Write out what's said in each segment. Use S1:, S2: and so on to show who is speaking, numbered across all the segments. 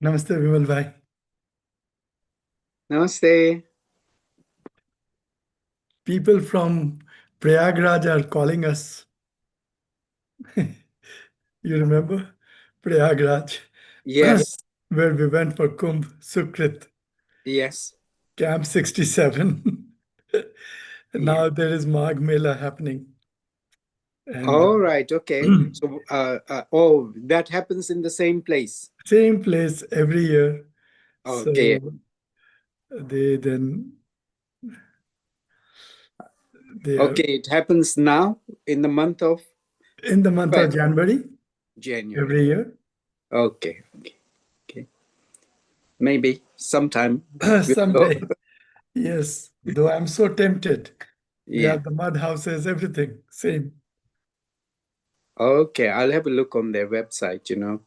S1: Namaste, Vimal bhai.
S2: Namaste.
S1: People from Prayagraj are calling us. You remember Prayagraj?
S2: Yes.
S1: Where we went for Kumbh Sukrit,
S2: Yes.
S1: Camp 67.
S2: Yeah.
S1: Now there is Magh Mela happening. And
S2: All right. Okay. So, oh, that happens in the same place.
S1: same place every year.
S2: Okay.
S1: So they then they are
S2: Okay. It happens now in the month of
S1: in the month of January
S2: January.
S1: every year.
S2: Okay. Okay. Okay. Maybe sometime we'll go.
S1: Someday. Yes. Though I'm so tempted. They
S2: Yeah.
S1: have the mud houses, everything. Same.
S2: Okay. I'll have a look on their website, and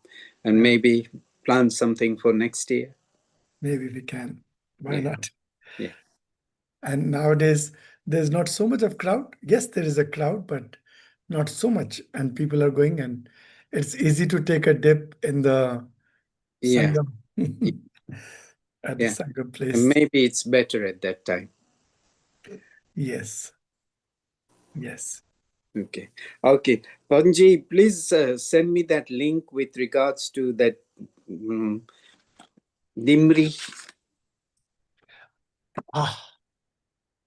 S1: Yeah.
S2: maybe plan something for next year.
S1: Maybe we can. Why
S2: Yeah.
S1: not?
S2: Yeah.
S1: And nowadays, there's not so much of crowd. Yes, there is a crowd, but not so much. And people are going, and it's easy to take a dip in the
S2: Yeah.
S1: Sangam
S2: Yeah.
S1: at the
S2: Yeah.
S1: Sangam
S2: And
S1: place.
S2: maybe it's better at that time.
S1: Yes. Yes.
S2: Okay. Okay. Patanji, please send me that link with regards to that Dimri.
S1: Ah,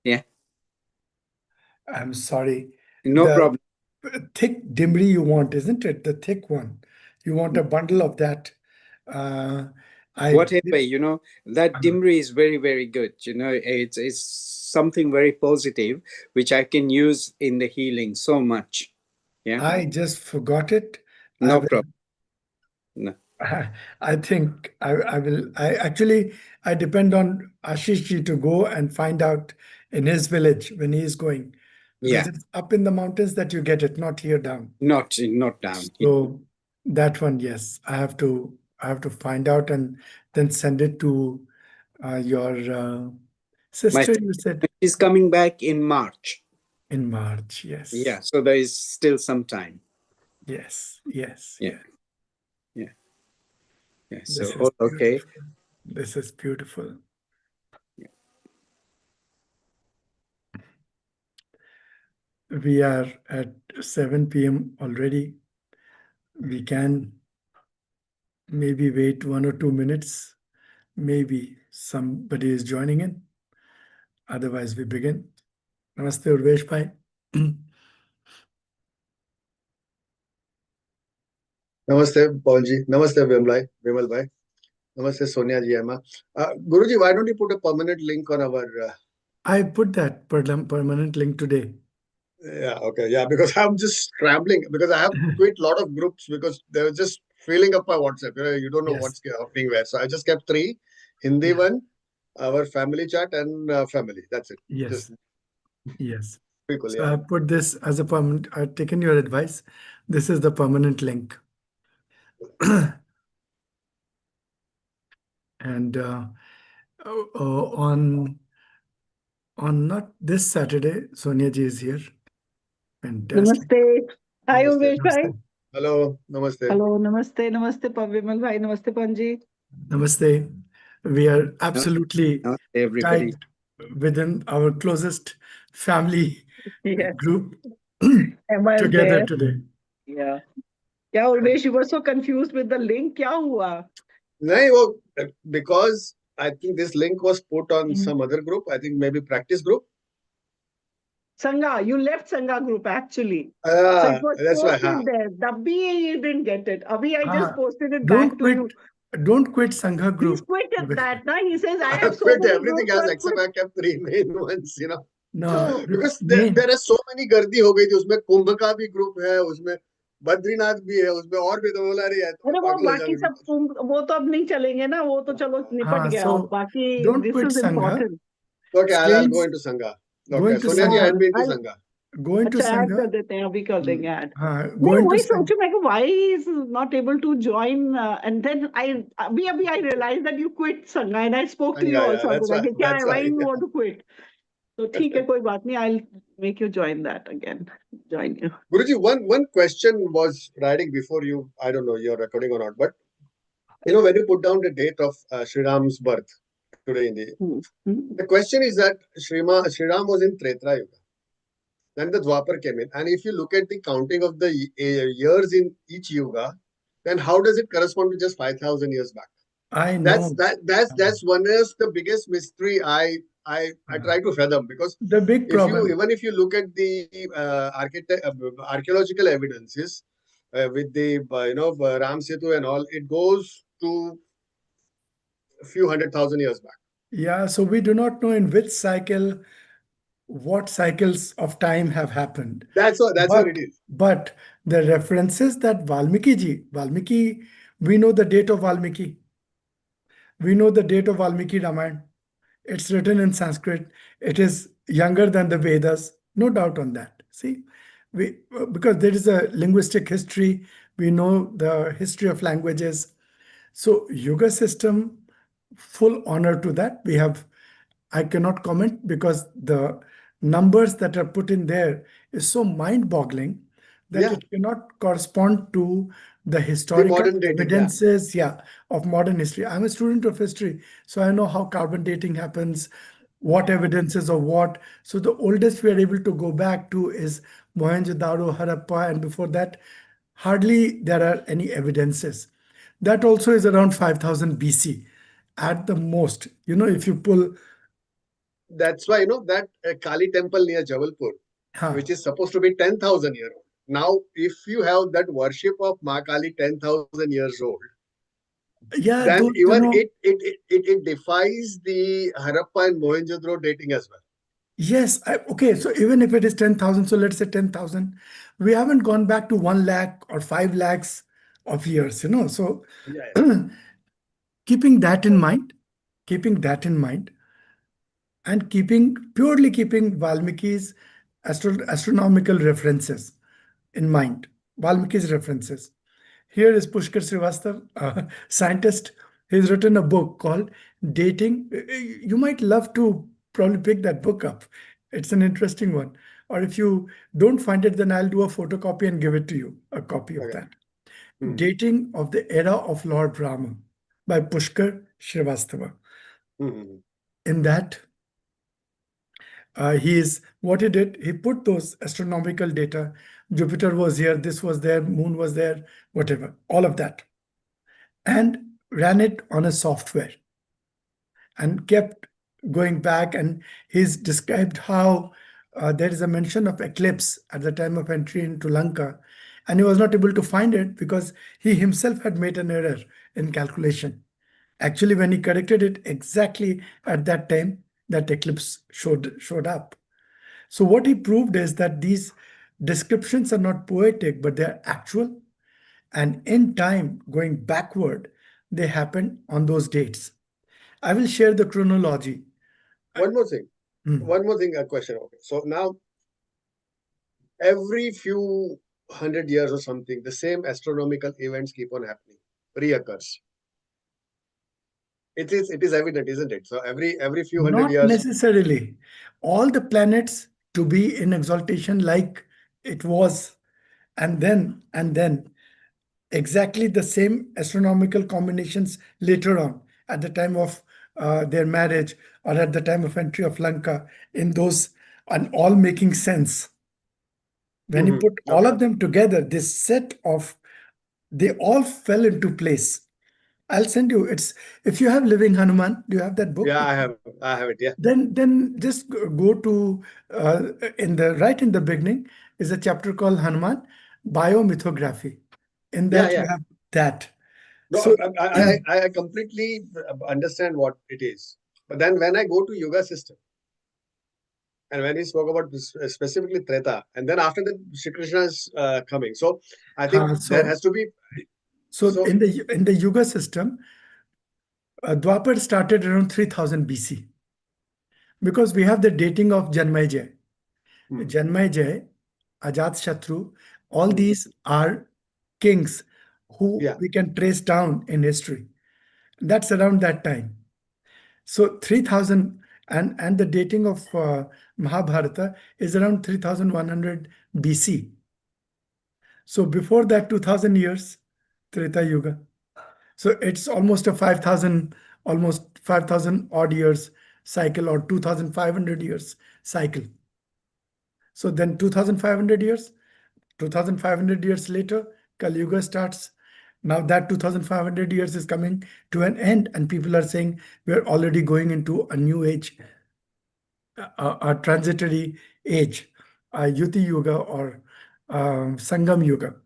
S2: Yeah.
S1: I'm sorry.
S2: No
S1: The
S2: problem.
S1: thick dimri you want, isn't it? The thick one. You want a bundle of that. Uh, I
S2: Whatever,
S1: did,
S2: that Dimri is very, very good. It's something very positive, which I can use in the healing so much. Yeah.
S1: I just forgot it. I
S2: No
S1: will
S2: problem. No.
S1: I think I will. I depend on Ashish ji to go and find out in his village when he is going, because
S2: Yeah.
S1: it's up in the mountains that you get it, not here down.
S2: Not down here.
S1: So that one, yes, I have to find out and then send it to your
S2: My
S1: sister.
S2: sister
S1: You said
S2: is coming back in March.
S1: in March. Yes,
S2: Yeah. So there is still some time.
S1: yes, yes,
S2: Yeah.
S1: yes.
S2: Yeah. Yeah. So,
S1: This is
S2: okay.
S1: beautiful. This is beautiful. We are at 7 p.m. already. We can maybe wait 1 or 2 minutes. Maybe somebody is joining in. Otherwise, we begin. Namaste, Urvesh bhai.
S3: Namaste, Paulji. Namaste, Vimal bhai. Namaste, Sonia ji, Emma. Guruji, why don't you put a permanent link on our?
S1: I put that permanent link today.
S3: Yeah, okay, yeah, because I'm just scrambling because I have quit a lot of groups because they're just filling up my WhatsApp. You don't know
S1: Yes.
S3: what's happening where. So I just kept three: Hindi
S1: Yeah.
S3: one, our family chat, and family. That's it.
S1: Yes.
S3: Just
S1: Yes.
S3: people,
S1: So
S3: yeah.
S1: I've put this as a permanent. I've taken your advice. This is the permanent link. And on not this Saturday, Sonia ji is here. Fantastic.
S4: Namaste. Hi,
S3: Namaste.
S4: Umesh bhai.
S3: Hello, namaste.
S4: Hello, namaste, namaste, Vimal bhai, namaste, Panji.
S1: Namaste. We are absolutely
S2: Namaste, everybody.
S1: tight within our closest family
S4: Yes,
S1: group
S4: Emma is
S1: together
S4: there.
S1: today.
S4: Yeah. Yeah, Urvesh, you were so confused with the link. Kya hua?
S3: नहीं वो because I think this link was put on
S4: Mhm.
S3: some other group. I think maybe practice group.
S4: Sangha, you left Sangha group actually. So it was
S3: That's why.
S4: posted there. Dabbi, you didn't get it. Abhi, I just
S1: Ah,
S4: posted it
S1: don't
S4: back to
S1: quit.
S4: you.
S1: Don't quit Sangha
S4: He's
S1: group.
S4: quit at that. Now he says, I
S3: I
S4: have
S3: have
S4: so
S3: quit
S4: many
S3: everything
S4: groups, so
S3: else
S4: I
S3: except
S4: quit.
S3: I kept 3 main ones.
S1: No,
S3: Because
S1: main.
S3: there are so many गर्दी हो गई थी उसमें कुंभ का भी group है उसमें बद्रीनाथ भी है उसमें और भी तो बोला रही है तो
S4: अरे वो
S3: पागल हो
S4: बाकी सब
S3: जाओगे
S4: वो तो अब नहीं चलेंगे ना, वो तो चलो निपट गया। अब
S1: So
S4: बाकी
S1: don't
S4: this
S1: quit
S4: is
S1: Sangha.
S4: Important.
S3: Okay, I'll go
S1: Stay
S3: into Sangha.
S1: go
S3: Okay,
S1: into
S3: Sonia ji, I'll
S1: Sangha.
S3: be into Sangha.
S1: Go into
S4: अच्छा ऐड कर
S1: Sangha.
S4: देते हैं, अभी कर देंगे ऐड।
S1: Go
S4: नहीं
S1: into
S4: वही
S1: Sangha.
S4: सोचू मैं कि why is not able to join and then I अभी I realize that you quit Sangha and I spoke to you
S3: Sangha, yeah,
S4: also
S3: that's why.
S4: कि क्या है,
S3: That's
S4: why
S3: why.
S4: You want to quit. तो ठीक है कोई बात नहीं, I will make you join that again, join you.
S3: Guruji, one question was writing before you. I don't know you're recording or not, but when you put down the date of Sri Ram's birth today in the question is that Sri Ram was in Treta Yuga. Then the Dwapar came in, and if you look at the counting of the years in each yuga, then how does it correspond to just 5,000 years back?
S1: I
S3: That's
S1: know.
S3: that's one is the biggest mystery I try to fathom, because
S1: The big problem.
S3: even if you look at the archaeological evidences with the Ram Setu and all, it goes to a few 100,000 years back.
S1: Yeah, so we do not know in which cycle, what cycles of time have happened.
S3: That's what it is.
S1: But the references that Valmiki, we know the date of Valmiki. We know the date of Valmiki Ramayana. It's written in Sanskrit. It is younger than the Vedas, no doubt on that. See, because there is a linguistic history, we know the history of languages. So Yuga system, full honor to that. I cannot comment because the numbers that are put in there is so mind-boggling that
S3: Yeah,
S1: it cannot correspond to the
S3: the
S1: historical
S3: modern dating. Yeah.
S1: evidences, of modern history. I'm a student of history, so I know how carbon dating happens, what evidences of what. So the oldest we are able to go back to is Mohenjo-daro, Harappa, and before that, hardly there are any evidences. That also is around 5000 BC at the most. If you pull,
S3: That's why that Kali temple near Jabalpur, which is supposed to be 10,000 years old. Now, if you have that worship of Ma Kali 10,000 years old,
S1: yeah,
S3: then
S1: those,
S3: even it defies the Harappa and Mohenjo-daro dating as well.
S1: yes, okay, so even if it is 10,000, so let's say 10,000, we haven't gone back to 1 lakh or 5 lakhs of years, so
S3: Yeah.
S1: keeping that in mind, and purely keeping Valmiki's astronomical references in mind, Valmiki's references. Here is Pushkar Srivastav, a scientist. He's written a book called Dating. You might love to probably pick that book up. It's an interesting one. Or if you don't find it, then I'll do a photocopy and give it to you, a copy of
S3: Okay.
S1: that. Dating of the Era of Lord Rama by Pushkar Srivastava. In that, what he did, he put those astronomical data. Jupiter was here, this was there, moon was there, whatever, all of that, and ran it on a software and kept going back. And he's described how there is a mention of eclipse at the time of entry into Lanka, and he was not able to find it because he himself had made an error in calculation. Actually, when he corrected it exactly at that time, that eclipse showed up. So what he proved is that these descriptions are not poetic, but they are actual. And in time, going backward, they happened on those dates. I will share the chronology.
S3: One more thing, a question. Okay. So now, every few 100 years or something, the same astronomical events keep on happening, reoccurs. It is evident, isn't it? So every few 100 years.
S1: Not necessarily. All the planets to be in exaltation like it was, and then exactly the same astronomical combinations later on at the time of their marriage or at the time of entry of Lanka, in those, and all making sense. When you put all
S3: Okay.
S1: of them together, they all fell into place I'll send you. It's if you have Living Hanuman, do you have that book?
S3: Yeah, I have it. Yeah.
S1: Then just go to in the right in the beginning is a chapter called Hanuman Biomythography. In
S3: Yeah,
S1: that you
S3: yeah.
S1: have that.
S3: No,
S1: So
S3: I completely understand what it is. But then when I go to yoga system, and when we spoke about specifically Treta, and then after that Shri Krishna is coming. So I think there
S1: so
S3: has to be.
S1: so
S3: So
S1: in the Yuga system, Dwapar started around 3000 BC because we have the dating of Janmejaya.
S3: hmm,
S1: Janmejaya, Ajat all
S3: hmm,
S1: these are kings who
S3: yeah,
S1: we can trace down in history. That's around that time. So 3000 and the dating of Mahabharata is around 3100 BC. So before that 2000 years, Treta Yuga. So it's almost a 5000 almost 5000 odd years cycle or 2500 years cycle. So then 2500 years, 2500 years later, Kali Yuga starts. Now that 2500 years is coming to an end, and people are saying we're already going into a new age, a transitory age, a Yuti Yuga or Sangam Yuga,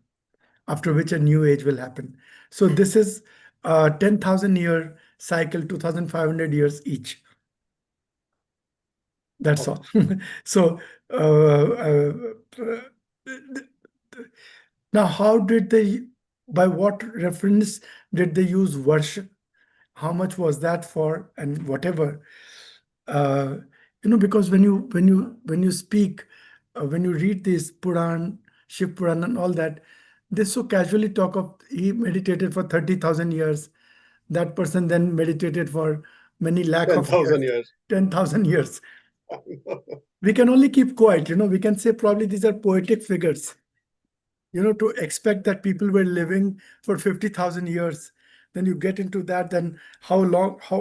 S1: after which a new age will happen. So this is a 10,000 year cycle, 2500 years each. That's
S3: okay.
S1: all. So uh, now, how did they, by what reference did they use worship? How much was that for, and whatever? Uh, because when you speak, when you read this Puran, Shiv Puran, and all that, they so casually talk of he meditated for 30,000 years. That person then meditated for many lakh of
S3: 10,000
S1: years,
S3: years.
S1: 10,000 years. We can only keep quiet. We can say probably these are poetic figures. To expect that people were living for 50,000 years, then you get into that, then how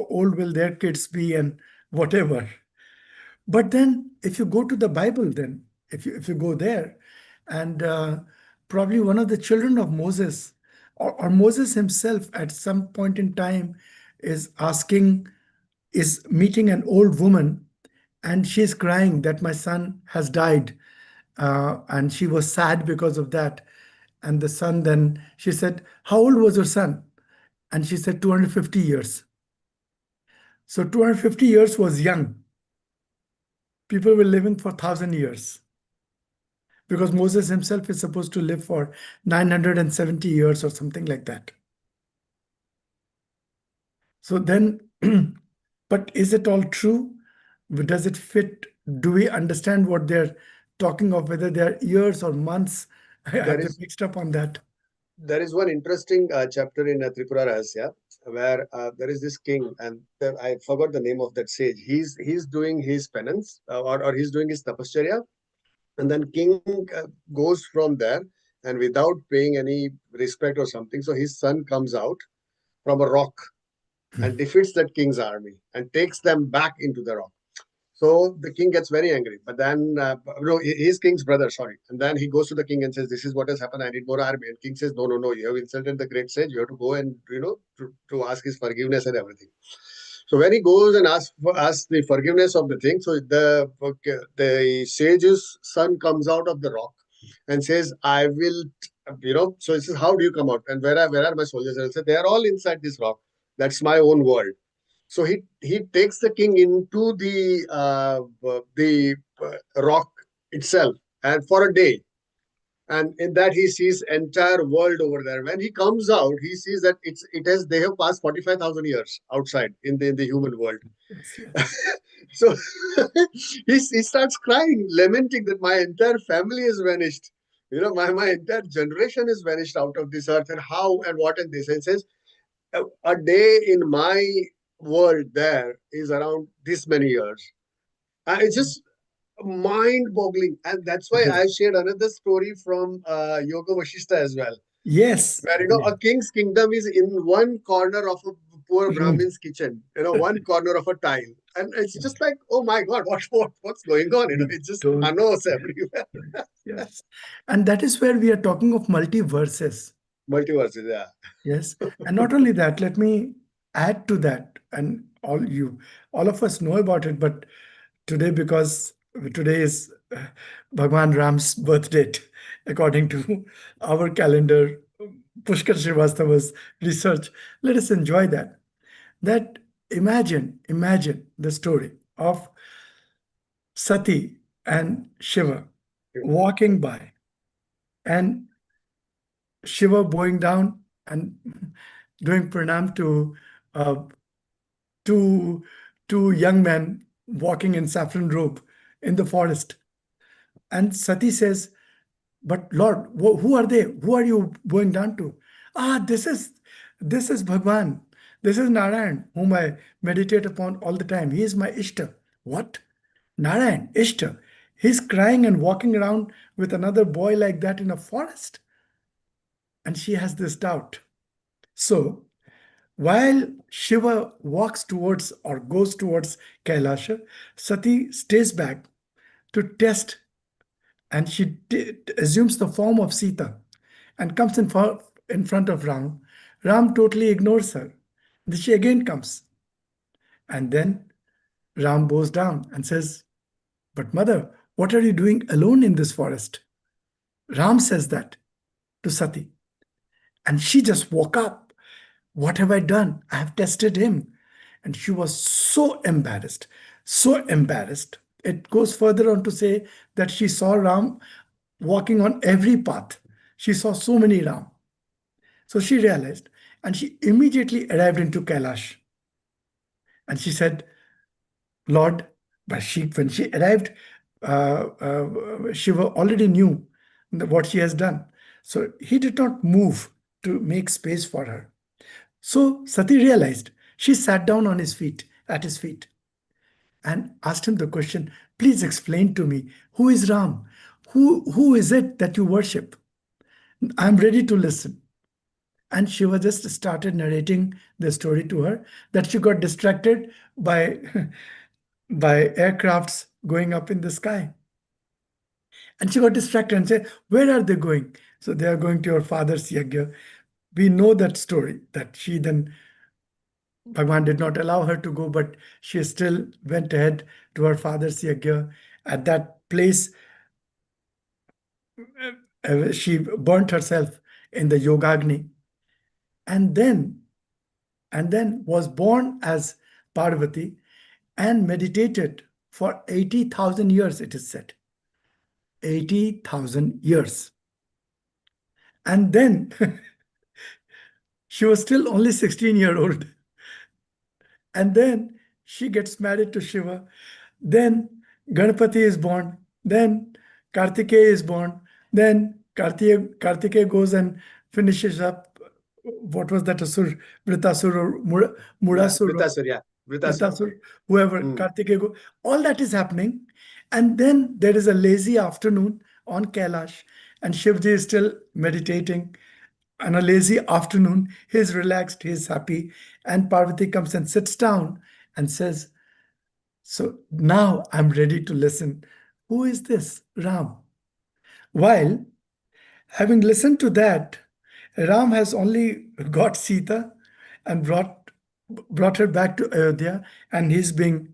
S1: old will their kids be and whatever. But then if you go to the Bible, then if you go there, and probably one of the children of Moses, or Moses himself at some point in time is meeting an old woman, and she's crying that my son has died, and she was sad because of that. And the son, then she said, how old was your son? And she said 250 years. So 250 years was young. People were living for 1,000 years because Moses himself is supposed to live for 970 years or something like that. So then, but is it all true? Does it fit? Do we understand what they're talking of, whether they're years or months?
S3: There
S1: Have they
S3: is
S1: mixed up on that?
S3: there is one interesting chapter in Tripura Rahasya where there is this king, and I forgot the name of that sage. He's doing his penance, or he's doing his tapasya, and then king goes from there, and without paying any respect or something, so his son comes out from a rock and defeats that king's army and takes them back into the rock. So the king gets very angry, but then no, he's king's brother, sorry. And then he goes to the king and says, "This is what has happened. I need more army." And king says, "No, no, no. You have insulted the great sage. You have to go and to ask his forgiveness and everything." So when he goes and asks the forgiveness of the thing, so the sage's son comes out of the rock and says, "I will." So he says, "How do you come out? And where are my soldiers?" And I said, "They are all inside this rock. That's my own world." So he takes the king into the rock itself, and for a day, and in that he sees entire world over there. When he comes out, he sees that they have passed 45,000 years outside in the human world.
S1: Yes, yes.
S3: So he starts crying, lamenting that my entire family is vanished. My entire generation is vanished out of this earth, and how and what and this. And says, a day in my world there is around this many years. It's just mind-boggling, and that's why
S1: It is.
S3: I shared another story from Yoga Vashishta as well,
S1: Yes.
S3: where
S1: Yes.
S3: a king's kingdom is in one corner of a poor Brahmin's kitchen, one corner of a tile, and it's just like, oh my God, what's going on?
S1: We
S3: It's just
S1: don't.
S3: anos everywhere.
S1: Yes. And that is where we are talking of multiverses.
S3: Multiverses, yeah.
S1: Yes. And not only that, let me add to that. And all of us know about it, but today, because today is Bhagwan Ram's birth date, according to our calendar, Pushkar Srivastava's research, let us enjoy that. That imagine the story of Sati and Shiva walking by, and Shiva bowing down and doing pranam to uh, two young men walking in saffron robe in the forest. And Sati says, "But Lord, who are they? Who are you bowing down to?" Ah, this is Bhagwan. This is Narayan, whom I meditate upon all the time. He is my Ishta. What? Narayan, Ishta. He's crying and walking around with another boy like that in a forest. And she has this doubt. So, while Shiva walks towards or goes towards Kailasha, Sati stays back to test, and she assumes the form of Sita and comes in front of Ram. Ram totally ignores her. Then she again comes. And then Ram bows down and says, "But mother, what are you doing alone in this forest?" Ram says that to Sati. And she just woke up. What have I done? I have tested him. And she was so embarrassed, so embarrassed. It goes further on to say that she saw Ram walking on every path. She saw so many Ram. So she realized, and she immediately arrived into Kailash. And she said, "Lord," but when she arrived, Shiva already knew what she has done. So he did not move to make space for her. So Sati realized. She sat down on at his feet, and asked him the question, "Please explain to me, who is Ram? Who is it that you worship? I'm ready to listen." And Shiva just started narrating the story to her, that she got distracted by, by aircrafts going up in the sky. And she got distracted and said, "Where are they going?" So they are going to your father's yajna. We know that story, that she then, Bhagwan did not allow her to go, but she still went ahead to her father's yajna. At that place, she burnt herself in the Yogagni, and then was born as Parvati and meditated for 80,000 years, it is said. 80,000 years. And then she was still only 16-year-old. And then she gets married to Shiva. Then Ganpati is born. Then Kartikeya is born. Then Kartikeya goes and finishes up. What was that asur? Vritasur or Murasur?
S3: Vritasur, yeah.
S1: Vritasur, whoever,
S3: Hmm.
S1: Kartikeya. All that is happening. And then there is a lazy afternoon on Kailash, and Shivji is still meditating. On a lazy afternoon, he's relaxed, he's happy, and Parvati comes and sits down and says, "So now I'm ready to listen. Who is this Ram?" While having listened to that, Ram has only got Sita and brought her back to Ayodhya, and he's being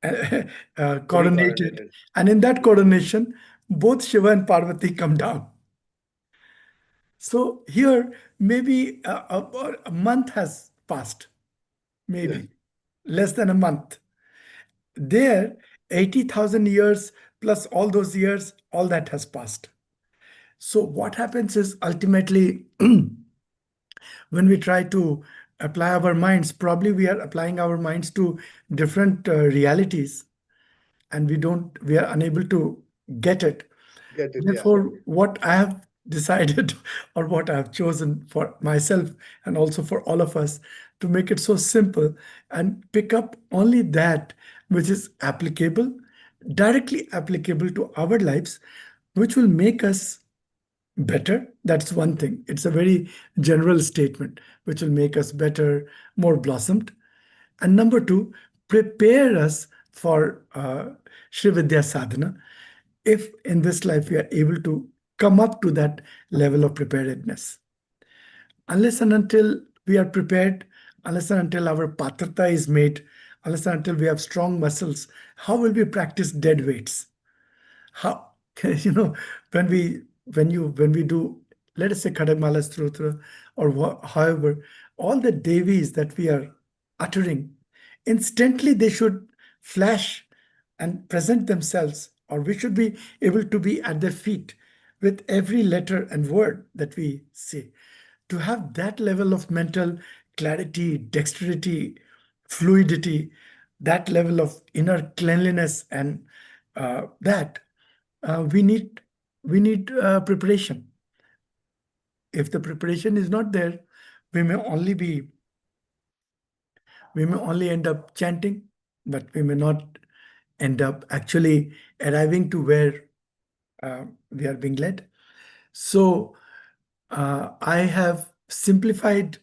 S1: coronated.
S3: Recoronated.
S1: And in that coronation, both Shiva and Parvati come down. So here, maybe a month has passed, maybe less than a month. There, 80,000 years plus all those years, all that has passed. So what happens is, ultimately, when we try to apply our minds, probably we are applying our minds to different realities, and we are unable to get it.
S3: Get it, yeah.
S1: Therefore, what I have decided, or what I have chosen for myself and also for all of us, to make it so simple and pick up only that which is applicable, directly applicable to our lives, which will make us better. That's one thing. It's a very general statement, which will make us better, more blossomed. And number two, prepare us for Sri Vidya sadhana, if in this life we are able to come up to that level of preparedness. unless and until we are prepared, unless and until our patrata is made, unless and until we have strong muscles, how will we practice dead weights? How you know when we do, let us say Khadagmala Stotra, or however, all the devis that we are uttering, instantly they should flash and present themselves, or we should be able to be at their feet with every letter and word that we say. To have that level of mental clarity, dexterity, fluidity, that level of inner cleanliness, and that we need preparation. If the preparation is not there, we may only be we may only end up chanting, but we may not end up actually arriving to where we are being led. So I have simplified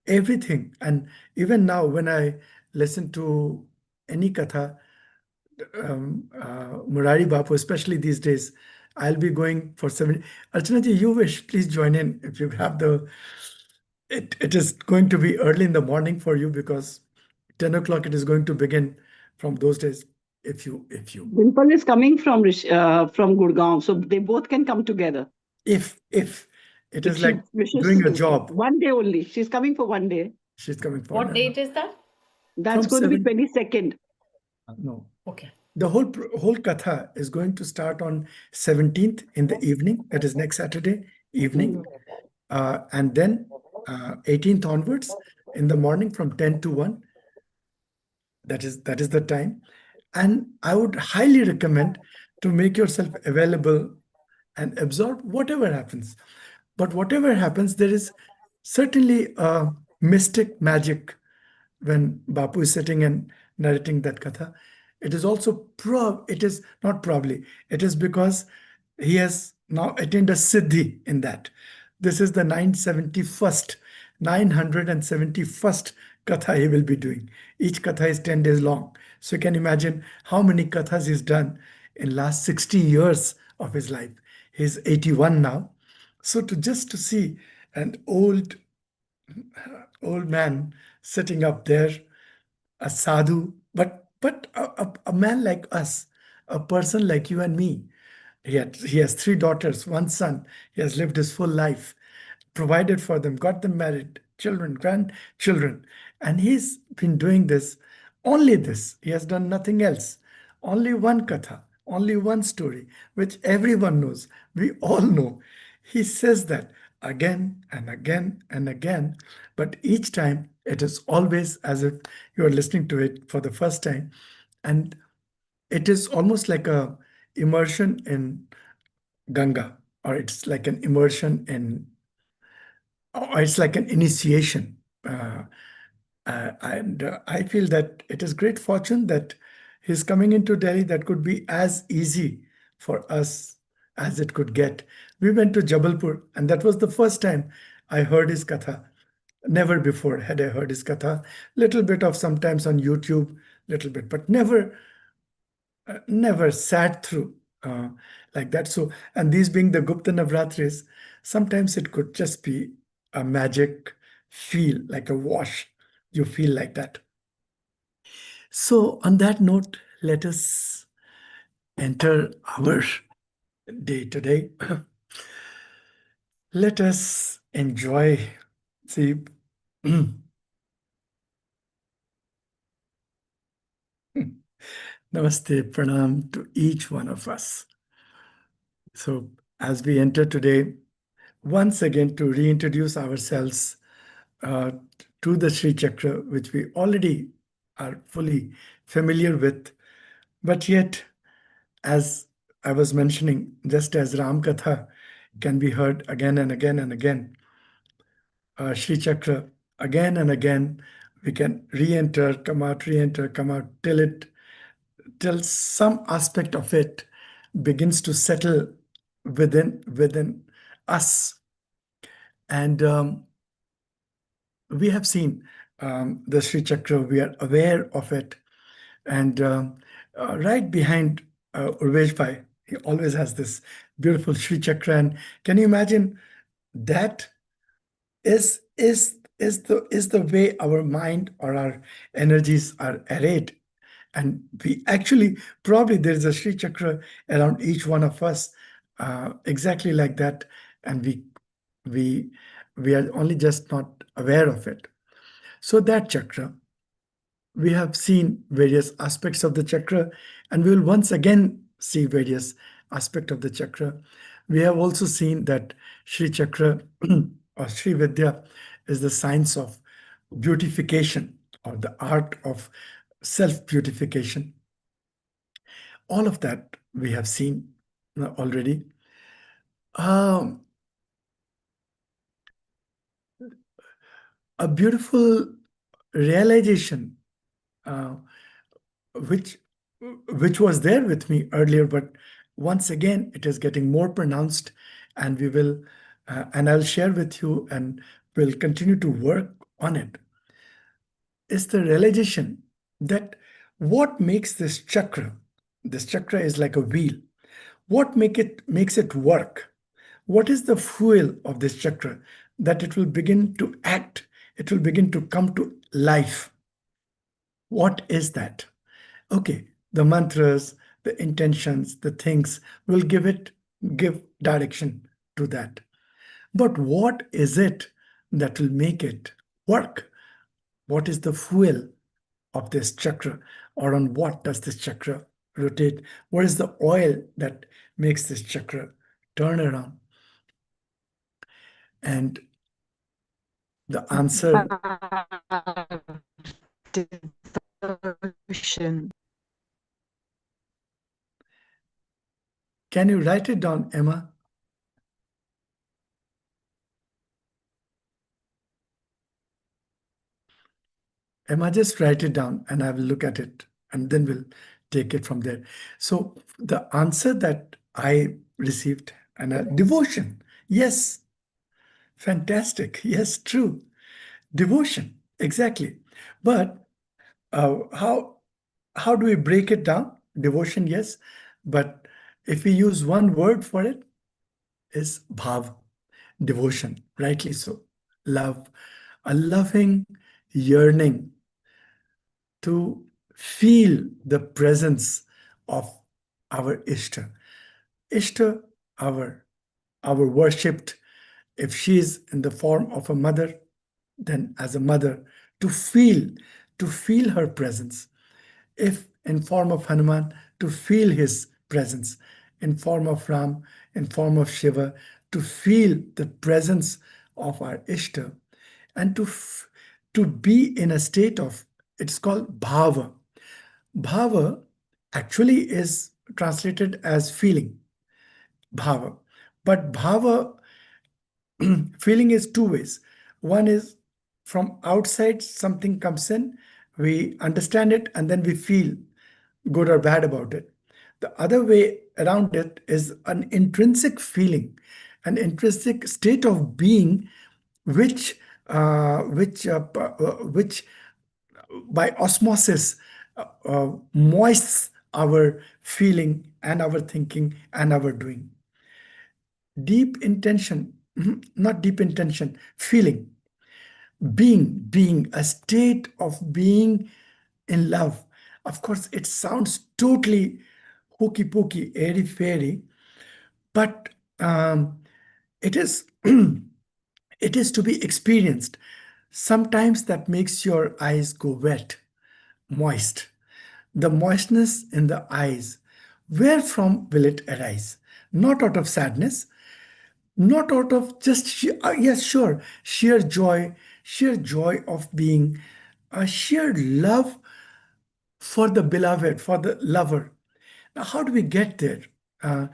S1: everything, and even now when I listen to any katha, Murari Bapu, especially these days, I'll be going for 70. Archana ji, you wish, please join in if you have the. It is going to be early in the morning for you because 10 o'clock it is going to begin from those days. If you
S4: Dimple is coming from from Gurgaon, so they both can come together.
S1: if it
S4: If
S1: is
S4: she
S1: like
S4: wishes
S1: doing a
S4: to.
S1: job,
S4: 1 day only. She's coming for 1 day.
S1: she's coming for
S5: What date is that?
S4: That's
S1: From
S4: going to be
S1: 7
S4: 22nd.
S1: No,
S5: Okay.
S1: the whole katha is going to start on 17th in the evening. That is next Saturday evening, and then 18th onwards in the morning from 10 to 1. That is the time, and I would highly recommend to make yourself available and absorb whatever happens. But whatever happens, there is certainly a mystic magic when Bapu is sitting and narrating that katha. It is also it is not probably, it is because he has now attained a siddhi in that. This is the 971st katha he will be doing. Each katha is 10 days long. So you can imagine how many kathas he's done in last 60 years of his life. He's 81 now. So to see an old man sitting up there, a sadhu, but a man like us, a person like you and me. He has three daughters, one son. He has lived his full life, provided for them, got them married, children, grandchildren, and he's been doing this, only this. He has done nothing else. Only one katha, only one story, which everyone knows. We all know. He says that again and again and again, but each time it is always as if you are listening to it for the first time, and it is almost like a immersion in Ganga, or it's like an immersion in, or it's like an initiation. And I feel that it is great fortune that he's coming into Delhi. That could be as easy for us as it could get. We went to Jabalpur, and that was the first time I heard his katha. Never before had I heard his katha. Little bit of sometimes on YouTube, little bit, but never sat through like that. So, and these being the Gupta Navratris, sometimes it could just be a magic feel, like a wash. You feel like that. So, on that note, let us enter our day today. Let us enjoy. See, Namaste, pranam to each one of us. So, as we enter today, once again to reintroduce ourselves uh, to the Sri Chakra, which we already are fully familiar with, but yet, as I was mentioning, just as Ram Katha can be heard again and again and again, Sri Chakra again and again, we can re-enter, come out, re-enter, come out, till some aspect of it begins to settle within us. And we have seen the Sri Chakra, we are aware of it. And right behind Urvesh Bhai, he always has this beautiful Sri Chakra. And can you imagine that is the way our mind or our energies are arrayed. And we actually, probably there's a Sri Chakra around each one of us, exactly like that. And we we are only just not aware of it. So that chakra, we have seen various aspects of the chakra, and we will once again see various aspects of the chakra. We have also seen that Sri Chakra or Sri Vidya is the science of beautification or the art of self beautification. All of that we have seen already. Um, a beautiful realization, uh, which which was there with me earlier, but once again it is getting more pronounced, and we will and I'll share with you, and we'll continue to work on it. Is the realization that what makes this chakra is like a wheel. What makes it work? What is the fuel of this chakra that it will begin to act? It will begin to come to life. What is that? Okay, the mantras, the intentions, the things will give direction to that. But what is it that will make it work? What is the fuel of this chakra, or on what does this chakra rotate? What is the oil that makes this chakra turn around? And the answer,
S5: Devotion.
S1: can you write it down, Emma? Emma, just write it down and I will look at it, and then we'll take it from there. So the answer that I received, and devotion. Yes, fantastic. Yes, true. Devotion, exactly. But how do we break it down? Devotion, yes. But if we use one word for it, is bhav, devotion, rightly so. Love, a loving yearning to feel the presence of our Ishta. Ishta, our worshipped, if she is in the form of a mother, then as a mother, to feel her presence. If in form of Hanuman, to feel his presence. In form of Ram, in form of Shiva, to feel the presence of our Ishta, and to be in a state of, it's called bhava. Bhava actually is translated as feeling, bhava. But bhava, feeling is two ways. One is from outside, something comes in, we understand it, and then we feel good or bad about it. The other way around it is an intrinsic feeling, an intrinsic state of being, which which by osmosis moists our feeling and our thinking and our doing. Deep intention, not deep intention, feeling, being a state of being in love. Of course, it sounds totally hokey pokey, airy fairy, but it is it is to be experienced. Sometimes that makes your eyes go wet, moist. The moistness in the eyes, where from will it arise? Not out of sadness, not out of just yes, sure, sheer joy of being, a sheer love for the beloved, for the lover. Now, how do we get there? Uh,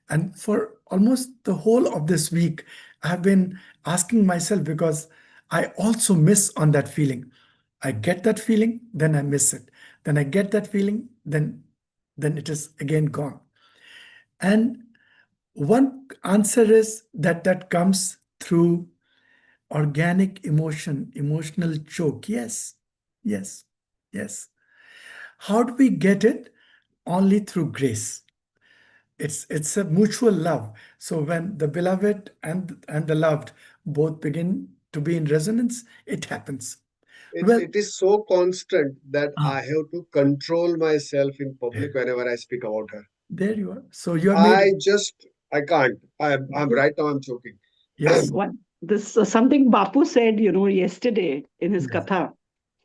S1: and for almost the whole of this week, I've been asking myself, because I also miss on that feeling. I get that feeling, then I miss it. Then I get that feeling, then it is again gone. And one answer is that comes through organic emotion, emotional choke. Yes, yes, yes. How do we get it? Only through grace. It's a mutual love. So when the beloved and the loved both begin to be in resonance, it happens.
S3: It,
S1: Well,
S3: it is so constant that
S1: ah,
S3: I have to control myself in public whenever I speak about her.
S1: there you are. So you have made it.
S3: I can't. I'm right now, I'm choking.
S1: Yes.
S4: This something Bapu said, yesterday in his
S1: Yes.
S4: katha.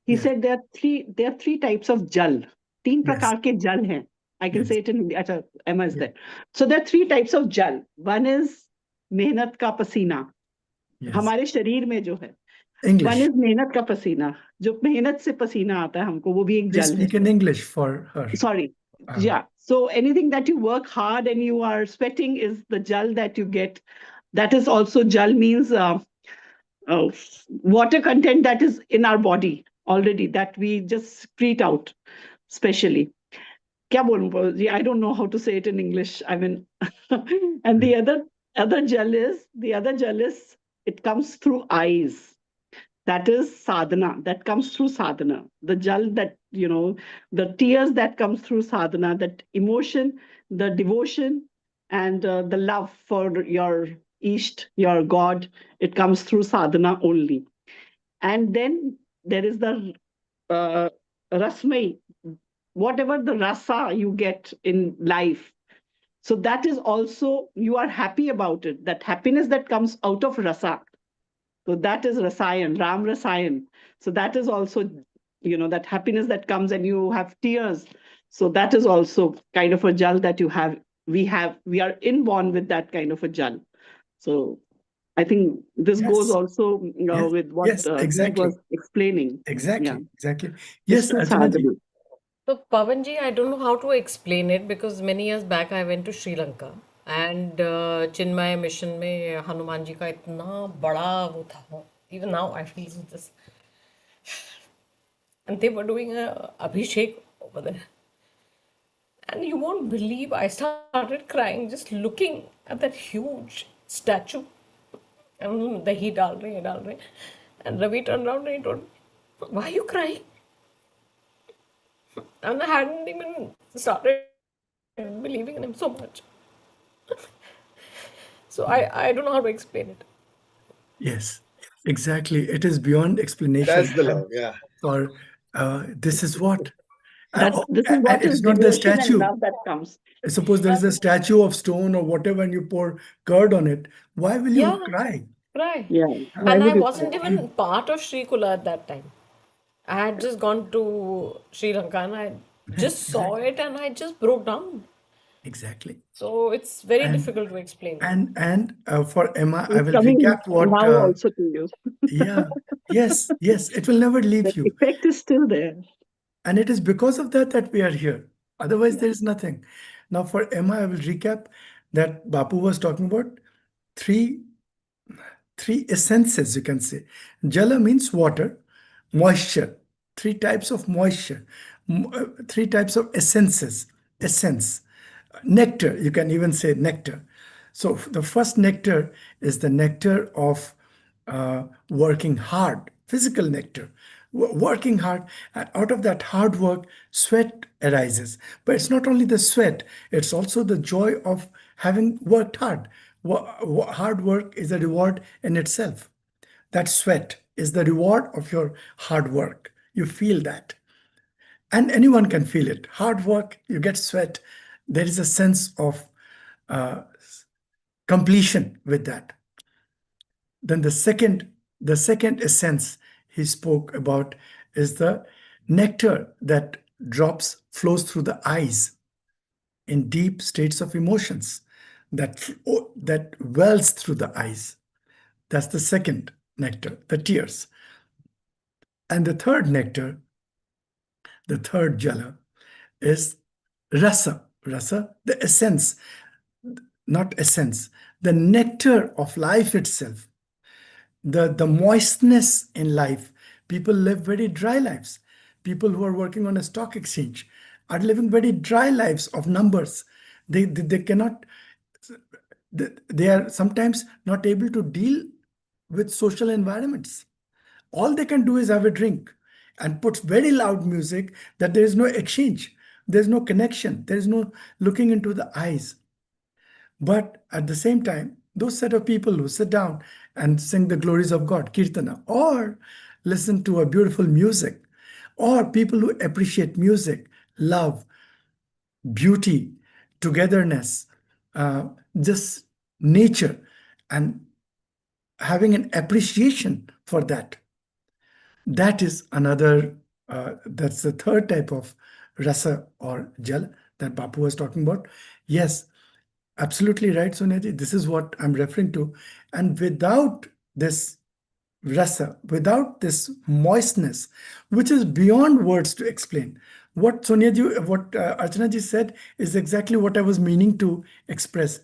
S4: He
S1: Yes.
S4: said there are three types of jal. तीन
S1: Yes.
S4: प्रकार के जल हैं. I can
S1: Yes.
S4: say it in Hindi. अच्छा, Emma is
S1: Yeah.
S4: there. So there are three types of jal. One is मेहनत का पसीना.
S1: Yes.
S4: हमारे शरीर में जो है. One
S1: English.
S4: is मेहनत का पसीना. जो मेहनत से पसीना आता है हमको, वो भी एक
S1: Please
S4: जल है.
S1: speak in English for her.
S4: Sorry. Yeah. So anything that you work hard and you are sweating is the jal that you get. That is also jal means water content that is in our body already that we just excrete out, specially. क्या बोलूं? I don't know how to say it in English. I mean, and the other gel is it comes through eyes. That is sadhana. That comes through sadhana. The jal that the tears that comes through sadhana, that emotion, the devotion, and the love for your East, your God. It comes through sadhana only. And then there is the rasmai, whatever the rasa you get in life. So that is also, you are happy about it. That happiness that comes out of rasa. So that is rasayan, Ram rasayan. So that is also, that happiness that comes and you have tears. So that is also kind of a jal that you have. We are inborn with that kind of a jal. So I think this goes
S1: Yes.
S4: also
S1: Yes.
S4: with what
S1: Yes.
S4: Deep
S1: Exactly.
S4: was explaining.
S1: Exactly.
S4: Yeah.
S1: Exactly.
S4: It's
S1: Yes,
S4: through
S1: Archana ji.
S4: sadhana.
S5: So, Pavanji, I don't know how to explain it because many years back I went to Sri Lanka and Chinmay mission में हनुमान जी का इतना बड़ा वो था. Even now I feel this. And they were doing a abhishek over there. And you won't believe I started crying just looking at that huge statue. And the he डाल रहे हैं, डाल रहे हैं. And Ravi turned around and he told, "Why are you crying?" And I hadn't even started believing in him so much. So I don't know how to explain it.
S1: Yes. Exactly. It is beyond explanation.
S3: That's the love, yeah.
S1: Or this is what.
S4: This is
S1: And
S4: what
S1: it
S4: is
S1: is not the
S4: devotion and
S1: statue.
S4: love that comes.
S1: Suppose there is a statue of stone or whatever, and you pour curd on it. Why will you
S5: Yeah,
S1: cry?
S5: right.
S4: Yeah. Why
S5: And I
S4: would you?
S5: wasn't even part of Sri Kula at that time. I had just gone to Sri Lanka and I just saw it and I just broke down.
S1: Exactly.
S5: So it's very
S1: And
S5: difficult to explain.
S1: and for Emma, I
S4: It's
S1: will
S4: coming
S1: recap what.
S4: now also to you.
S1: Yeah. Yes. Yes. It will never
S4: The
S1: leave you.
S4: effect is still there.
S1: And it is because of that that we are here. Otherwise,
S4: Yeah.
S1: there is nothing. Now, for Emma, I will recap that Bapu was talking about three essences, you can say. Jala means water, moisture, three types of moisture, three types of essence. Nectar, you can even say nectar. So the first nectar is the nectar of working hard, physical nectar. Working hard, and out of that hard work, sweat arises. But it's not only the sweat, it's also the joy of having worked hard. Hard work is a reward in itself. That sweat is the reward of your hard work. You feel that. And anyone can feel it. Hard work, you get sweat. There is a sense of uh, completion with that. Then the second essence he spoke about is the nectar that flows through the eyes in deep states of emotions that wells through the eyes. That's the second nectar, the tears. And the third nectar, the third jala, is rasa. Rasa, the essence, not essence, the nectar of life itself, the moistness in life. People live very dry lives. People who are working on a stock exchange are living very dry lives of numbers. They cannot, they are sometimes not able to deal with social environments. All they can do is have a drink and put very loud music that there is no exchange, there's no connection, there is no looking into the eyes. But at the same time, Those set of people who sit down and sing the glories of God, kirtana, or listen to a beautiful music, or people who appreciate music, love, beauty, togetherness, uh, just nature, and having an appreciation for that. That is another, that's the third type of rasa or jal that Bapu was talking about. Yes, absolutely right, Sunyaji. This is what I'm referring to. And without this rasa, without this moistness, which is beyond words to explain, what Archana ji said is exactly what I was meaning to express.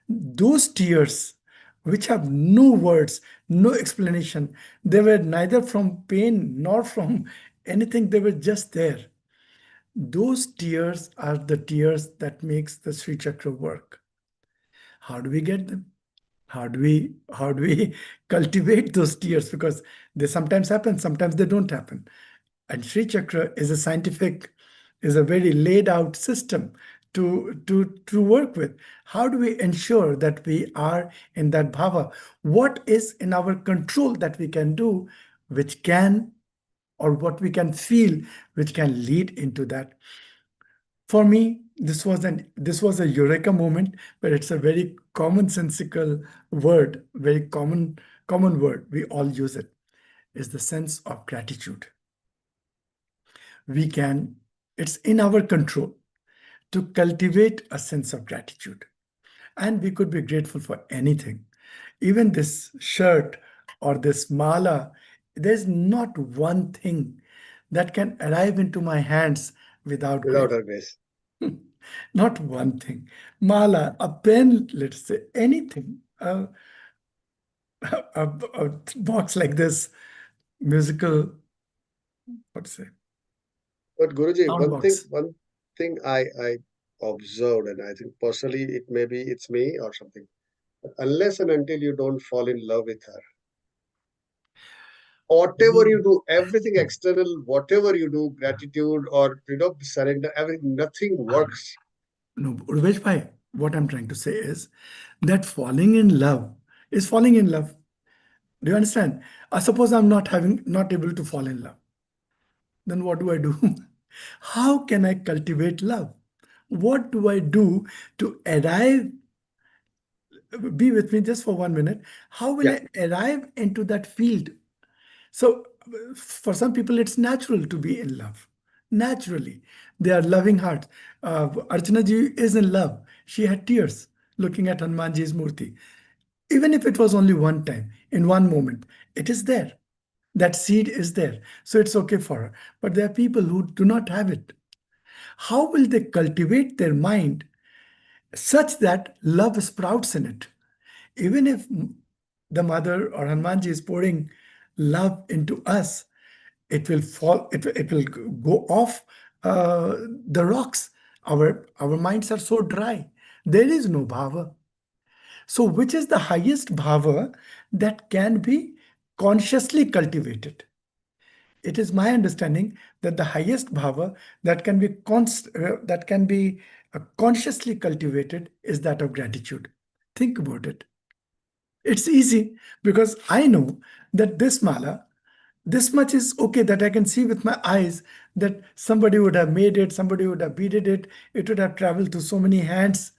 S1: Those tears, which have no words, no explanation, they were neither from pain nor from anything, they were just there. Those tears are the tears that makes the Sri Chakra work. How do we get them? How do we cultivate those tears? Because they sometimes happen, sometimes they don't happen. And Sri Chakra is a scientific, is a very laid out system to work with. How do we ensure that we are in that bhava? What is in our control that we can do, which can, or what we can feel, which can lead into that? For me, this was a eureka moment, but it's a very commonsensical word, very common word. We all use it. Is the sense of gratitude. We can, it's in our control to cultivate a sense of gratitude. And we could be grateful for anything. Even this shirt or this mala, there's not one thing that can arrive into my hands without
S3: Without
S1: grace.
S3: her grace.
S1: Not one thing. Mala, a pen, let's say, anything. A box like this, musical, what's say,
S3: But Guruji,
S1: sound box.
S3: one thing I observed, and I think personally it maybe it's me or something. But unless and until you don't fall in love with her, whatever you do, everything external, whatever you do, gratitude or surrender, everything, nothing works.
S1: No, Urvesh bhai, what I'm trying to say is that falling in love is falling in love. Do you understand? Suppose I'm not able to fall in love. Then what do I do? How can I cultivate love? What do I do to arrive? Be with me just for 1 minute. How will
S3: Yeah.
S1: I arrive into that field? So, for some people, it's natural to be in love. Naturally, they are loving hearts. Archana ji is in love. She had tears looking at Hanumanji's murti. Even if it was only one time, in one moment, it is there. That seed is there. So it's okay for her. But there are people who do not have it. How will they cultivate their mind such that love sprouts in it? Even if the mother or Hanumanji is pouring love into us, it will fall, it will go off the rocks. Our minds are so dry. There is no bhava. So, which is the highest bhava that can be consciously cultivated? It is my understanding that the highest bhava that can be consciously cultivated is that of gratitude. Think about it. It's easy because I know that this mala, this much is okay, that I can see with my eyes that somebody would have made it, somebody would have beaded it would have traveled to so many hands,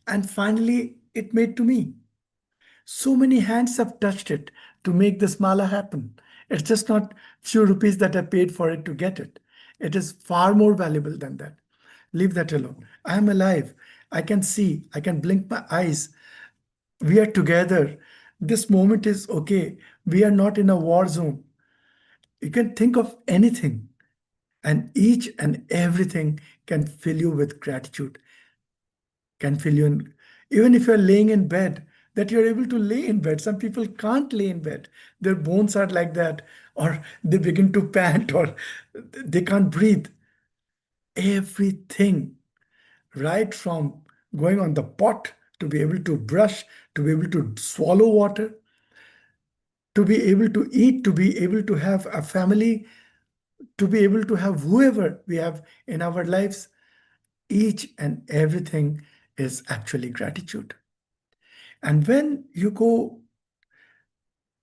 S1: and finally it made to me. So many hands have touched it to make this mala happen. It's just not few rupees that I paid for it to get it. It is far more valuable than that. Leave that alone. I am alive. I can see. I can blink my eyes. We are together. This moment is okay. We are not in a war zone. You can think of anything, and each and everything can fill you with gratitude, can fill you in. Even if you're laying in bed, that you're able to lay in bed. Some people can't lay in bed. Their bones are like that, or they begin to pant, or they can't breathe. Everything, right from going on the pot to be able to brush, to be able to swallow water, to be able to eat, to be able to have a family, to be able to have whoever we have in our lives, each and everything is actually gratitude. And when you go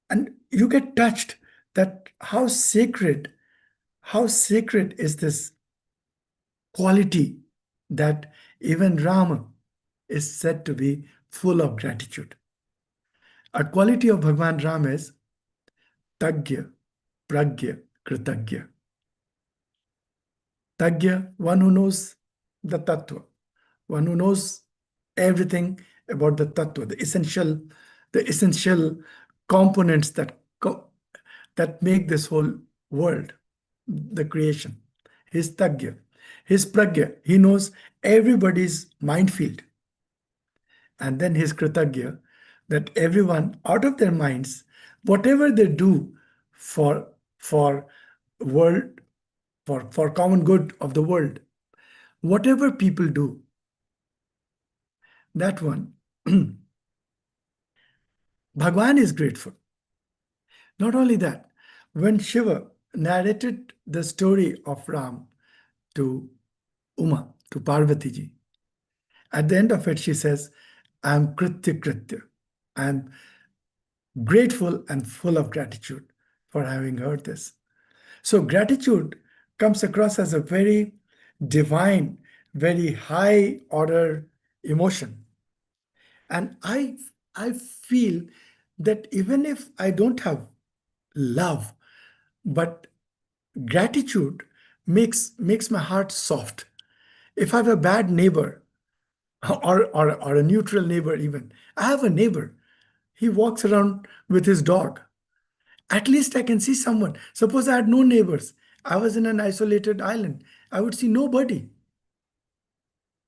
S1: and you get touched that how sacred is this quality that even Rama is said to be full of gratitude. A quality of Bhagwan Ram is Tagya, Pragya, Kritagya. Tagya, one who knows the Tattva, one who knows everything about the Tattva, the essential components that make this whole world, the creation. His Tagya. His Pragya, he knows everybody's mind field. And then his Kritagya, that everyone out of their minds, whatever they do for world, for common good of the world, whatever people do, that one, Bhagwan is grateful. Not only that, when Shiva narrated the story of Ram to Uma, to Parvati ji, at the end of it, she says, I am Kritya Kritya. I am grateful and full of gratitude for having heard this. So gratitude comes across as a very divine, very high order emotion. And I feel that even if I don't have love, but gratitude makes my heart soft. If I have a bad neighbor or a neutral neighbor, even I have a neighbor, he walks around with his dog. At least I can see someone. Suppose I had no neighbors, I was in an isolated island, I would see nobody.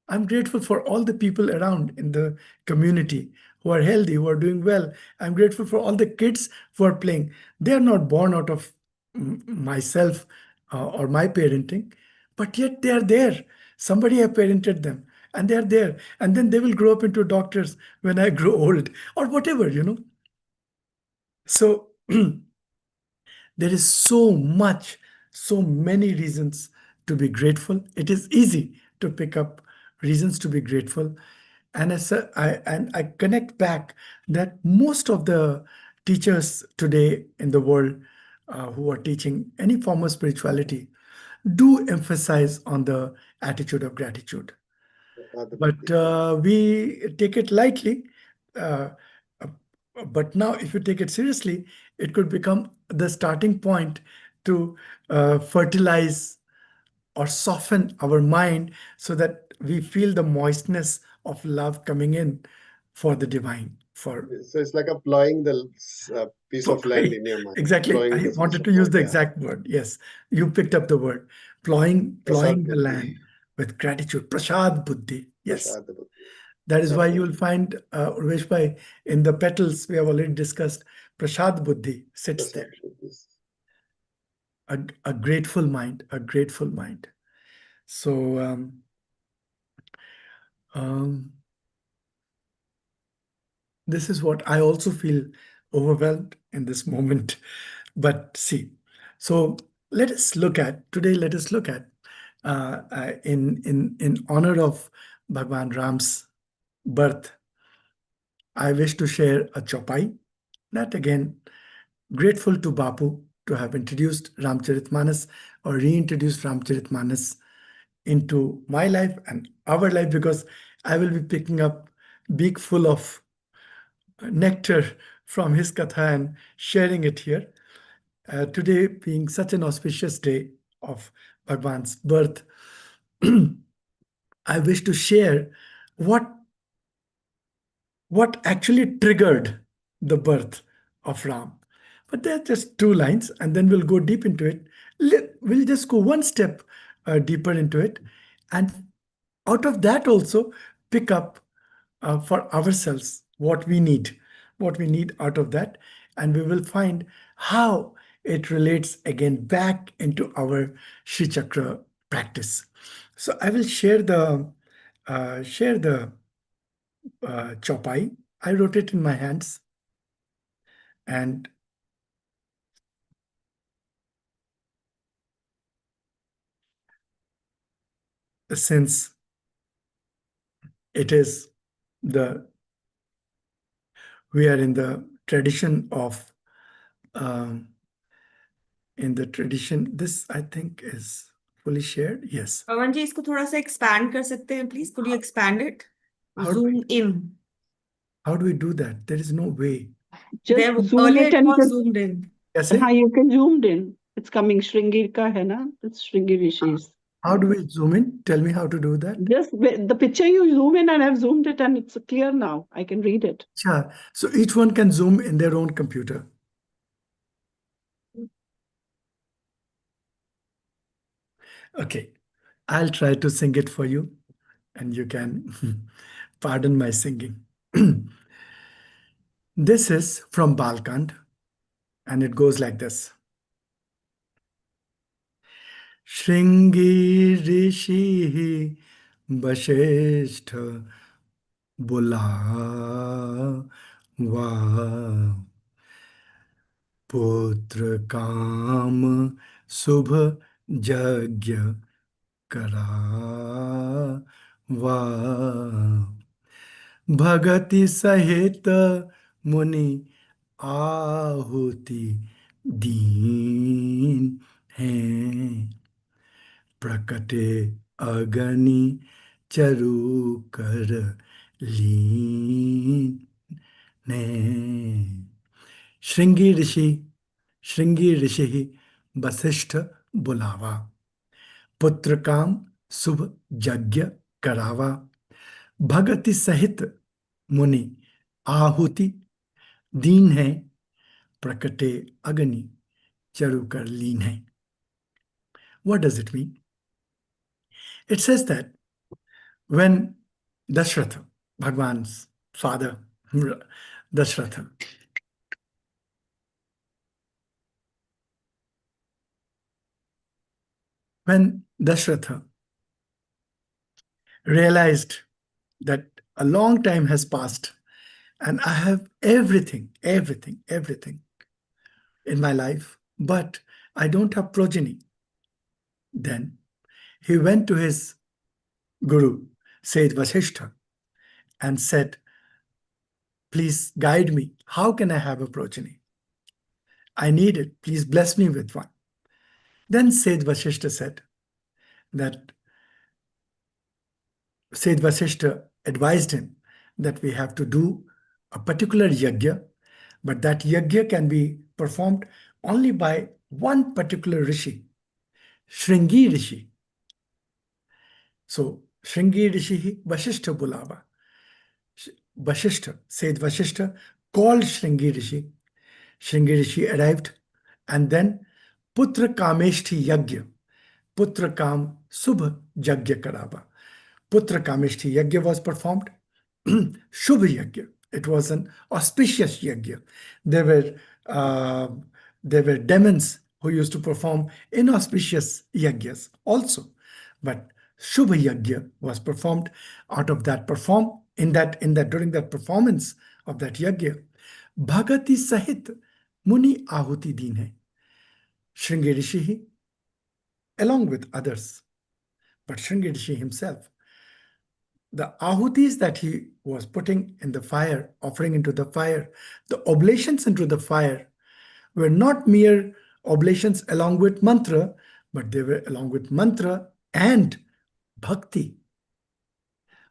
S1: I'm grateful for all the people around in the community who are healthy, who are doing well. I'm grateful for all the kids who are playing. They are not born out of myself or my parenting, but yet they are there. Somebody have parented them and they are there. And then they will grow up into doctors when I grow old or whatever, you know. So there is so many reasons to be grateful. It is easy to pick up reasons to be grateful. And I connect back that most of the teachers today in the world who are teaching any form of spirituality do emphasize on the attitude of gratitude. But we take it lightly. Uh, but now, if you take it seriously, it could become the starting point to fertilize or soften our mind so that we feel the moistness of love coming in for the divine.
S3: So it's like plowing the piece of land in your mind.
S1: Exactly.
S3: Plowing
S1: I
S3: this piece
S1: wanted
S3: of
S1: to use
S3: land.
S1: the
S3: Yeah.
S1: exact word. Yes, you picked up the word. Plowing
S3: Prasad
S1: the
S3: Buddhi.
S1: land with gratitude. Prasad Buddhi. Yes.
S3: Prasad Buddhi.
S1: That is why you will
S3: Absolutely.
S1: find, Urvesh Bhai, in the petals we have already discussed, Prasad Buddhi sits
S3: Prasad
S1: there.
S3: Buddhi.
S1: A grateful mind, a grateful mind. So, this is what I also feel overwhelmed in this moment. But see, so let us look at in honor of Bhagwan Ram's birth. I wish to share a chopai. That again, grateful to Bapu to have introduced Ramcharitmanas or reintroduced Ramcharitmanas into my life and our life, because I will be picking up beak full of nectar from his katha and sharing it here. Today being such an auspicious day of Bhagwan's birth, I wish to share what actually triggered the birth of Ram. But there are just two lines, and then we'll go deep into it. We'll just go one step deeper into it, and out of that also pick up for ourselves what we need out of that, and we will find how it relates again back into our Shri Chakra practice. So I will share the chopai. I wrote it in my hands, and since it is the We are in the tradition of, um, this I think is fully shared. Yes.
S6: पवन जी इसको थोड़ा सा expand कर सकते हैं please? Could you expand it?
S1: How do
S6: Zoom in.
S1: How do we do that? There is no way.
S6: There
S4: Just zoom
S6: earlier
S4: it
S6: it
S4: and
S6: was zoomed in.
S1: कैसे?
S4: you can zoomed in. It's coming. Shringi ka hai na? It's Shringi Rishis.
S1: How do we zoom in? Tell me how to do that.
S4: Just the picture you zoom in, and I've zoomed it, and it's clear now. I can read it.
S1: Sure. So each one can zoom in their own computer. Okay, I'll try to sing it for you, and you can pardon my singing. This is from Balkand, and it goes like this. Shringi Rishi Vashishta Bulawa Putra Kam Subh Jagya Karawa Bhagati Sahita Muni आहुति दीन है प्रकटे अगनि चरु कर लीन ने श्रृंगी ऋषि वशिष्ठ बुलावा पुत्र काम शुभ यज्ञ करावा भगति सहित मुनि आहुति दीन है प्रकटे अग्नि चरु कर लीन है. What does it mean? It says that when Dashratha, Bhagwan's father, Dashratha, realized that a long time has passed and I have everything in my life, but I don't have progeny. Then he went to his guru, Said Vasishtha, and said, please guide me. How can I have a progeny? I need it. Please bless me with one. Then Said Vasishtha said that Said Vasishtha advised him that we have to do a particular yajna, but that yajna can be performed only by one particular rishi, Shringi Rishi. So, Shringi Rishi Vasishtha Bulava. Vasishtha, Said Vasishtha, called Shringi Rishi. Shringi Rishi arrived, and then Putra Kameshthi Yajna, Putra Kam Subh Yajna Karava. Putra Kameshthi Yajna was performed. Shubh Yajna. It was an auspicious Yajna. There were demons who used to perform inauspicious Yajnas also. But Shubh Yajna was performed out of that during that performance of that Yajna. Bhagati Sahit Muni Ahuti Deen hai. Shringi Rishi along with others. But Shringi Rishi himself, the ahutis that he was putting in the fire, offering into the fire, the oblations into the fire were not mere oblations along with mantra, but they were along with mantra and bhakti.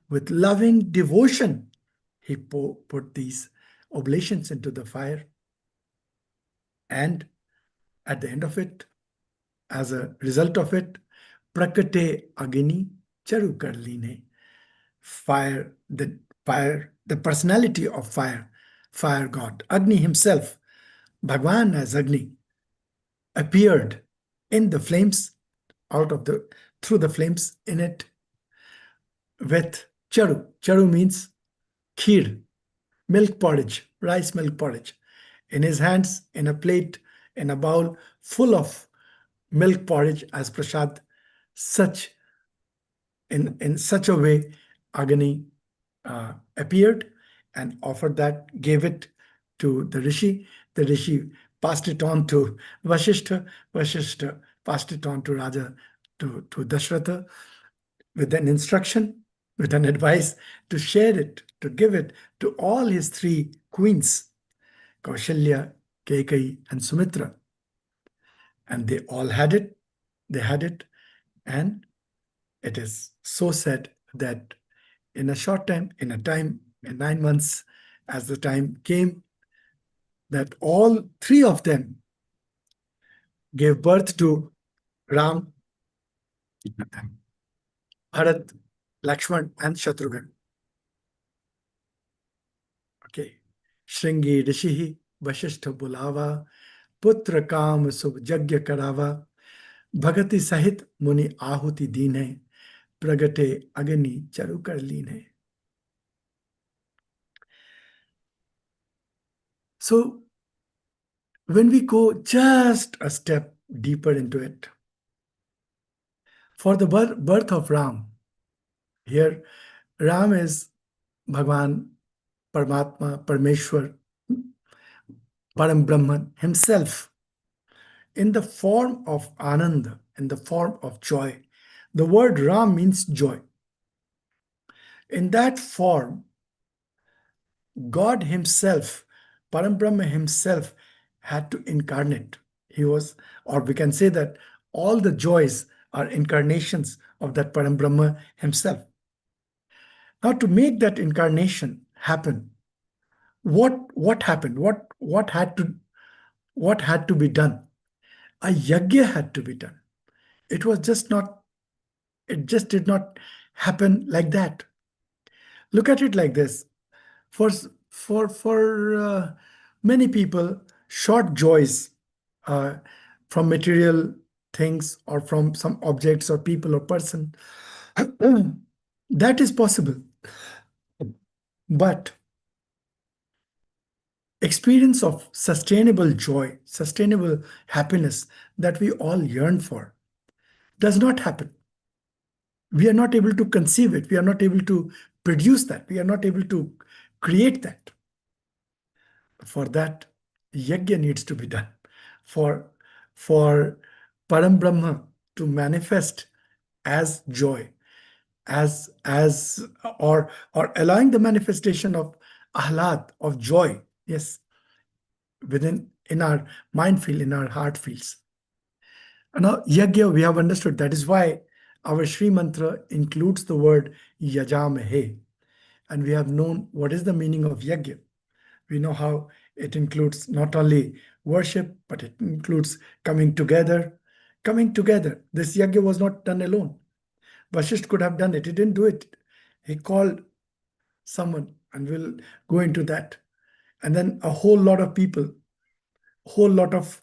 S1: With loving devotion, he put these oblations into the fire. And at the end of it, as a result of it, prakate agini charu kar line. Fire, the personality of fire god, Agni himself, Bhagwan as Agni, appeared in the flames, through the flames in it, with charu. Charu means kheer, milk porridge, rice milk porridge. In his hands, in a plate, in a bowl full of milk porridge as prasad, in such a way, Agni appeared and offered that, gave it to the Rishi. The Rishi passed it on to Vasishtha. Vasishtha passed it on to Raja, to Dashratha, with an instruction with an advice to share it, to give it to all his three queens, Kaushalya, Kekai, and Sumitra. And they all had it, and it is so said that in a short time, in 9 months, as the time came, that all three of them gave birth to Ram, Bharat, Lakshman, and Shatrughan. Okay. Shringi Rishihi Vashishta Bulava, Putra Kam Sub Jagya Karava, Bhagati Sahit Muni Ahuti Deen hai, Pragate Agni Charu Kar leen hai. So, when we go just a step deeper into it, for the birth of Ram, here Ram is Bhagwan, Paramatma, Parmeshwar, Param Brahman himself in the form of Ananda, in the form of joy. The word Ram means joy. In that form, God himself, Param Brahma himself, had to incarnate. He was, or we can say that all the joys are incarnations of that Param Brahma himself. Now, to make that incarnation happen, what happened? What had to be done? A yajna had to be done. It was just not. It just did not happen like that. Look at it like this: for many people, short joys from material things or from some objects or people or person, that is possible. But experience of sustainable joy, sustainable happiness that we all yearn for does not happen. We are not able to conceive it. We are not able to produce that. We are not able to create that. For that, yajna needs to be done. For Param Brahma to manifest as joy, as or allowing the manifestation of ahlad, of joy, yes, in our mind field, in our heart fields. Now, yajna, we have understood. That is why our Shri Mantra includes the word yajamahe. And we have known what is the meaning of yajna. We know how it includes not only worship, but it includes coming together. Coming together. This yajna was not done alone. Vashisht could have done it. He didn't do it. He called someone, and we'll go into that. And then a whole lot of people, a whole lot of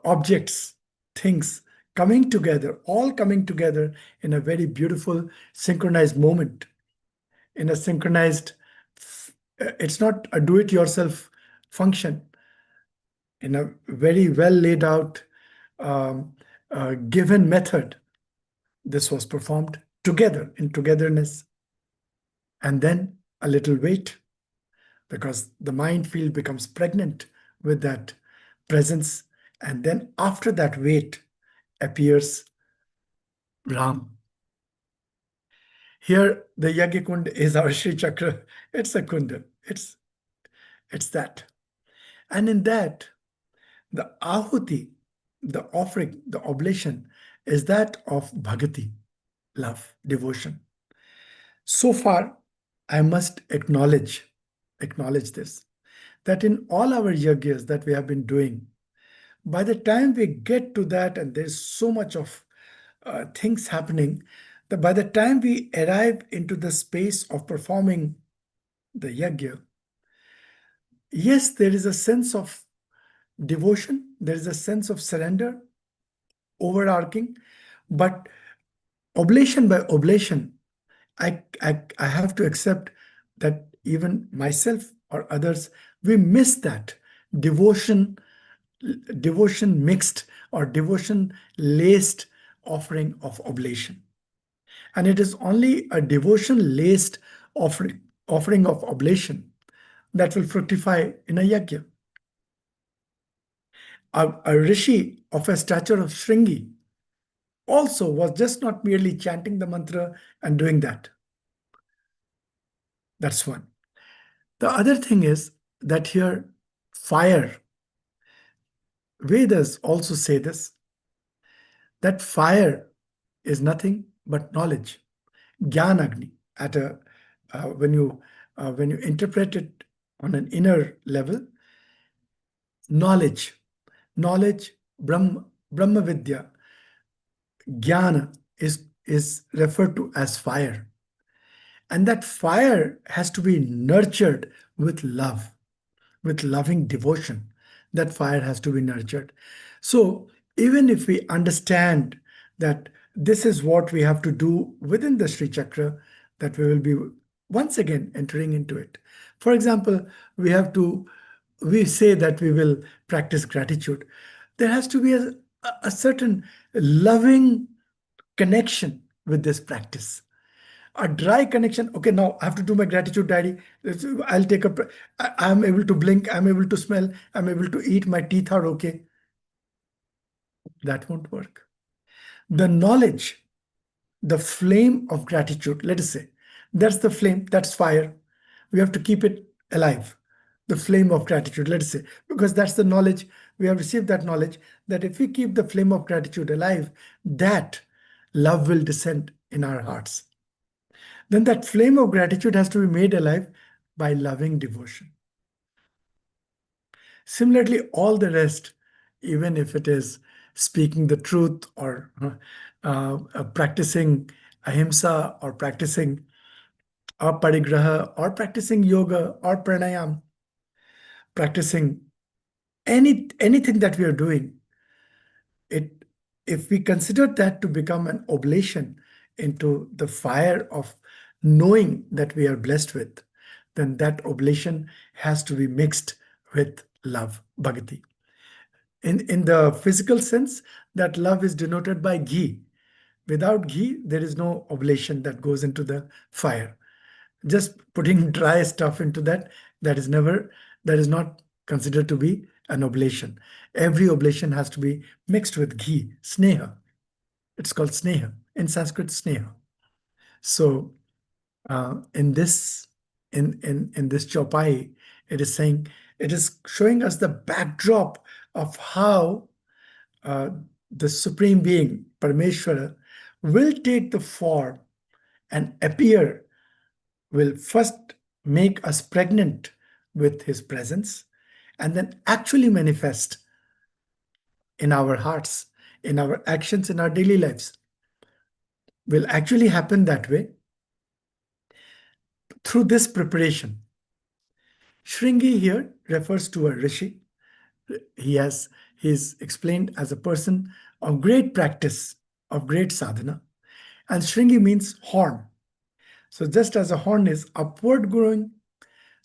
S1: objects, things coming together, all coming together in a very beautiful, synchronized moment. In a synchronized, it's not a do-it-yourself function. In a very well laid out, given method, this was performed together, in togetherness. And then a little wait, because the mind field becomes pregnant with that presence. And then after that wait appears Ram. Here, the Yajna Kund is our Sri Chakra. It's a kunda. It's that. And in that, the ahuti, the offering, the oblation, is that of bhakti, love, devotion. So far, I must acknowledge this, that in all our yajnas that we have been doing, by the time we get to that, and there's so much of things happening, that by the time we arrive into the space of performing the yajna, yes, there is a sense of devotion, there is a sense of surrender, overarching, but oblation by oblation, I have to accept that even myself or others, we miss that devotion mixed or devotion laced offering of oblation. And it is only a devotion laced offering of oblation that will fructify in a yajna. A rishi of a stature of Shringi also was just not merely chanting the mantra and doing that. That's one. The other thing is that here, fire, Vedas also say this, that fire is nothing but knowledge. Gyan Agni, at a when you interpret it on an inner level, knowledge, Brahma Vidya, Jnana is referred to as fire. And that fire has to be nurtured with love, with loving devotion. That fire has to be nurtured. So even if we understand that this is what we have to do within the Sri Chakra, that we will be once again entering into it. For example, we say that we will practice gratitude. There has to be a certain loving connection with this practice. A dry connection, okay, now I have to do my gratitude diary. I'll take I'm able to blink, I'm able to smell, I'm able to eat, my teeth are okay. That won't work. The knowledge, the flame of gratitude, let us say, that's the flame, that's fire. We have to keep it alive. The flame of gratitude, let us say, because that's the knowledge. We have received that knowledge that if we keep the flame of gratitude alive, that love will descend in our hearts. Then that flame of gratitude has to be made alive by loving devotion. Similarly, all the rest, even if it is speaking the truth or practicing ahimsa or practicing aparigraha or practicing yoga or pranayam, practicing anything that we are doing, if we consider that to become an oblation into the fire of knowing that we are blessed with, then that oblation has to be mixed with love, bhakti. In the physical sense, that love is denoted by ghee. Without ghee, there is no oblation that goes into the fire. Just putting dry stuff into that is not considered to be an oblation. Every oblation has to be mixed with ghee, sneha. It's called sneha. In Sanskrit, sneha. So in this chopai, it is showing us the backdrop of how the Supreme Being, Parameshwara, will take the form and appear, will first make us pregnant with his presence, and then actually manifest in our hearts, in our actions, in our daily lives. Will actually happen that way through this preparation. Shringi here refers to a rishi. He is explained as a person of great practice, of great sadhana. And Shringi means horn. So just as a horn is upward growing,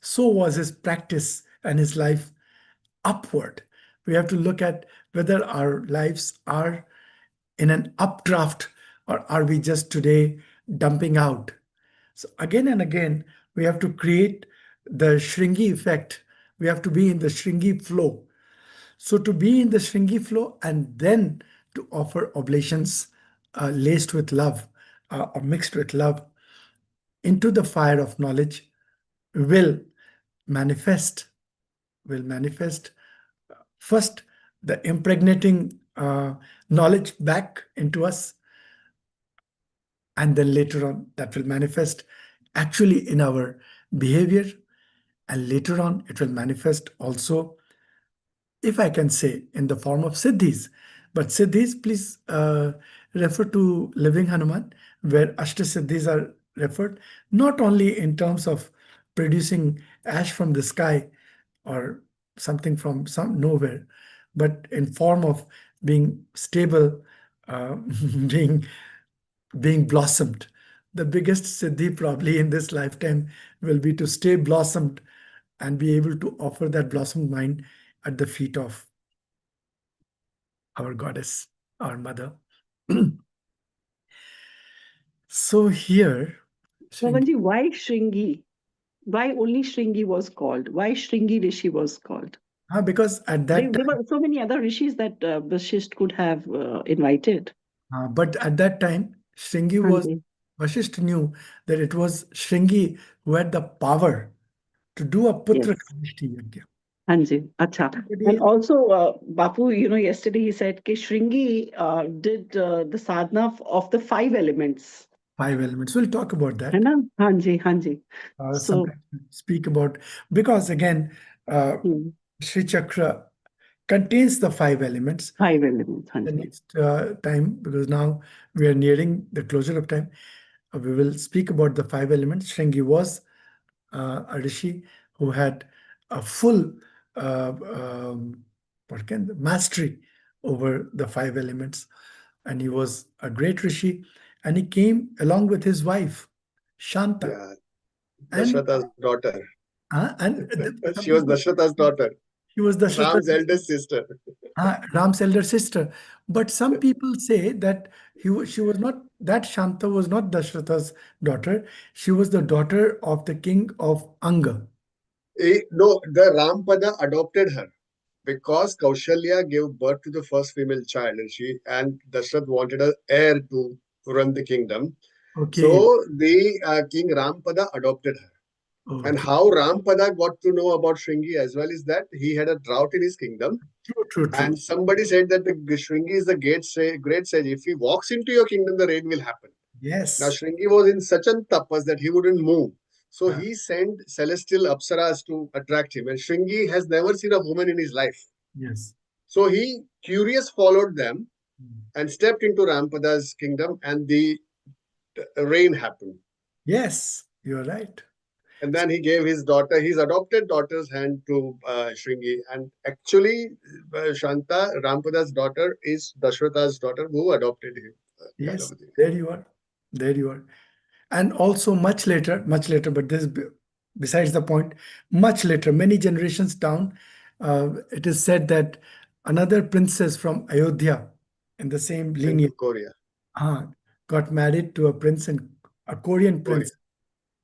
S1: so was his practice and his life upward. We have to look at whether our lives are in an updraft or are we just today dumping out. So again and again, we have to create the Shringi effect. We have to be in the Shringi flow. So to be in the Shringi flow and then to offer oblations laced with love or mixed with love into the fire of knowledge will manifest first the impregnating knowledge back into us, and then later on that will manifest actually in our behavior, and later on it will manifest also, if I can say, in the form of siddhis. But siddhis, please refer to Living Hanuman, where Ashta Siddhis are referred, not only in terms of producing ash from the sky or something from nowhere, but in form of being stable, being blossomed. The biggest siddhi probably in this lifetime will be to stay blossomed and be able to offer that blossomed mind at the feet of our goddess, our mother. So here,
S4: Pavanji, why Shringi? Why only Shringi was called? Why Shringi Rishi was called?
S1: because at that
S4: There were so many other rishis that Vasisht could have invited.
S1: but at that time, Shringi was
S4: Hanji.
S1: Vasishtha knew that it was Shringi who had the power to do a Putra
S4: Yes.
S1: Kanishti Yajna.
S4: Hanji, acha. And
S1: Everybody,
S4: also, Bapu, yesterday he said that Shringi did the sadhana of the 5 elements.
S1: 5 elements. We'll talk about
S4: है
S1: that.
S4: ना? Hanji, hanji. So,
S1: Sometimes we'll speak about, because again, Sri Chakra contains the 5 elements.
S4: 5 elements,
S1: The
S4: hanji.
S1: next time, because now we are nearing the closure of time, we will speak about the 5 elements. Shringi was a rishi who had a full mastery over the 5 elements, and he was a great rishi, and he came along with his wife Shanta,
S3: Yeah,
S1: and
S3: Dashratha's daughter.
S1: some
S3: She was
S1: people,
S3: Dashratha's daughter,
S1: she was
S3: Ram's
S1: Dashratha's
S3: eldest sister.
S1: Ram's elder sister. But some people say that she was not, that Shanta was not Dashratha's daughter. She was the daughter of the king of Anga.
S3: No, the Rampada adopted her because Kaushalya gave birth to the first female child, and Dashrath wanted an heir to run the kingdom.
S1: Okay.
S3: So the king Rampada adopted her. And
S1: Okay.
S3: how Rampada got to know about Shringi as well is that he had a drought in his kingdom.
S1: True.
S3: And somebody said that the Shringi is the great sage. If he walks into your kingdom, the rain will happen.
S1: Yes.
S3: Now Shringi was in such a tapas that he wouldn't move. So
S1: Ah.
S3: he sent celestial apsaras to attract him. And Shringi has never seen a woman in his life.
S1: Yes.
S3: So he, curious, followed them
S1: Mm.
S3: and stepped into Rampada's kingdom, and the rain happened.
S1: Yes, you're right.
S3: And then he gave his daughter, his adopted daughter's hand to Shringi. And actually, Shanta, Rampada's daughter, is Dashratha's daughter who adopted him.
S1: Yes, there you are. There you are. And also much later, but this is besides the point, much later, many generations down, it is said that another princess from Ayodhya in the same lineage
S3: Korea.
S1: got married to a prince, a Korean
S3: Korea.
S1: prince.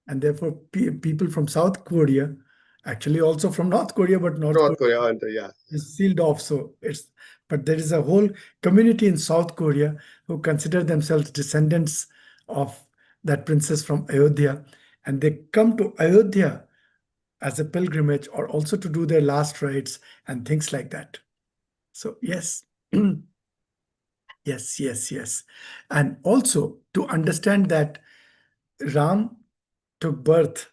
S1: And therefore, people from South Korea, actually also from North Korea, but North Korea
S3: Yeah.
S1: is sealed off. So but there is a whole community in South Korea who consider themselves descendants of that princess from Ayodhya, and they come to Ayodhya as a pilgrimage or also to do their last rites and things like that. So yes. Yes. And also to understand that Ram took birth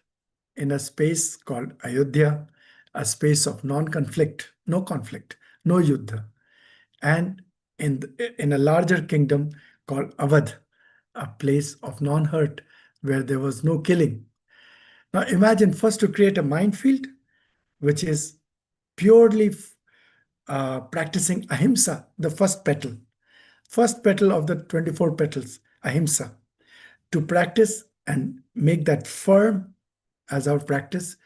S1: in a space called Ayodhya, a space of non-conflict, no conflict, no yuddha, and in a larger kingdom called Awadh, a place of non-hurt where there was no killing. Now imagine first to create a minefield, which is purely practicing ahimsa, the first petal of the 24 petals, ahimsa, to practice and make that firm as our practice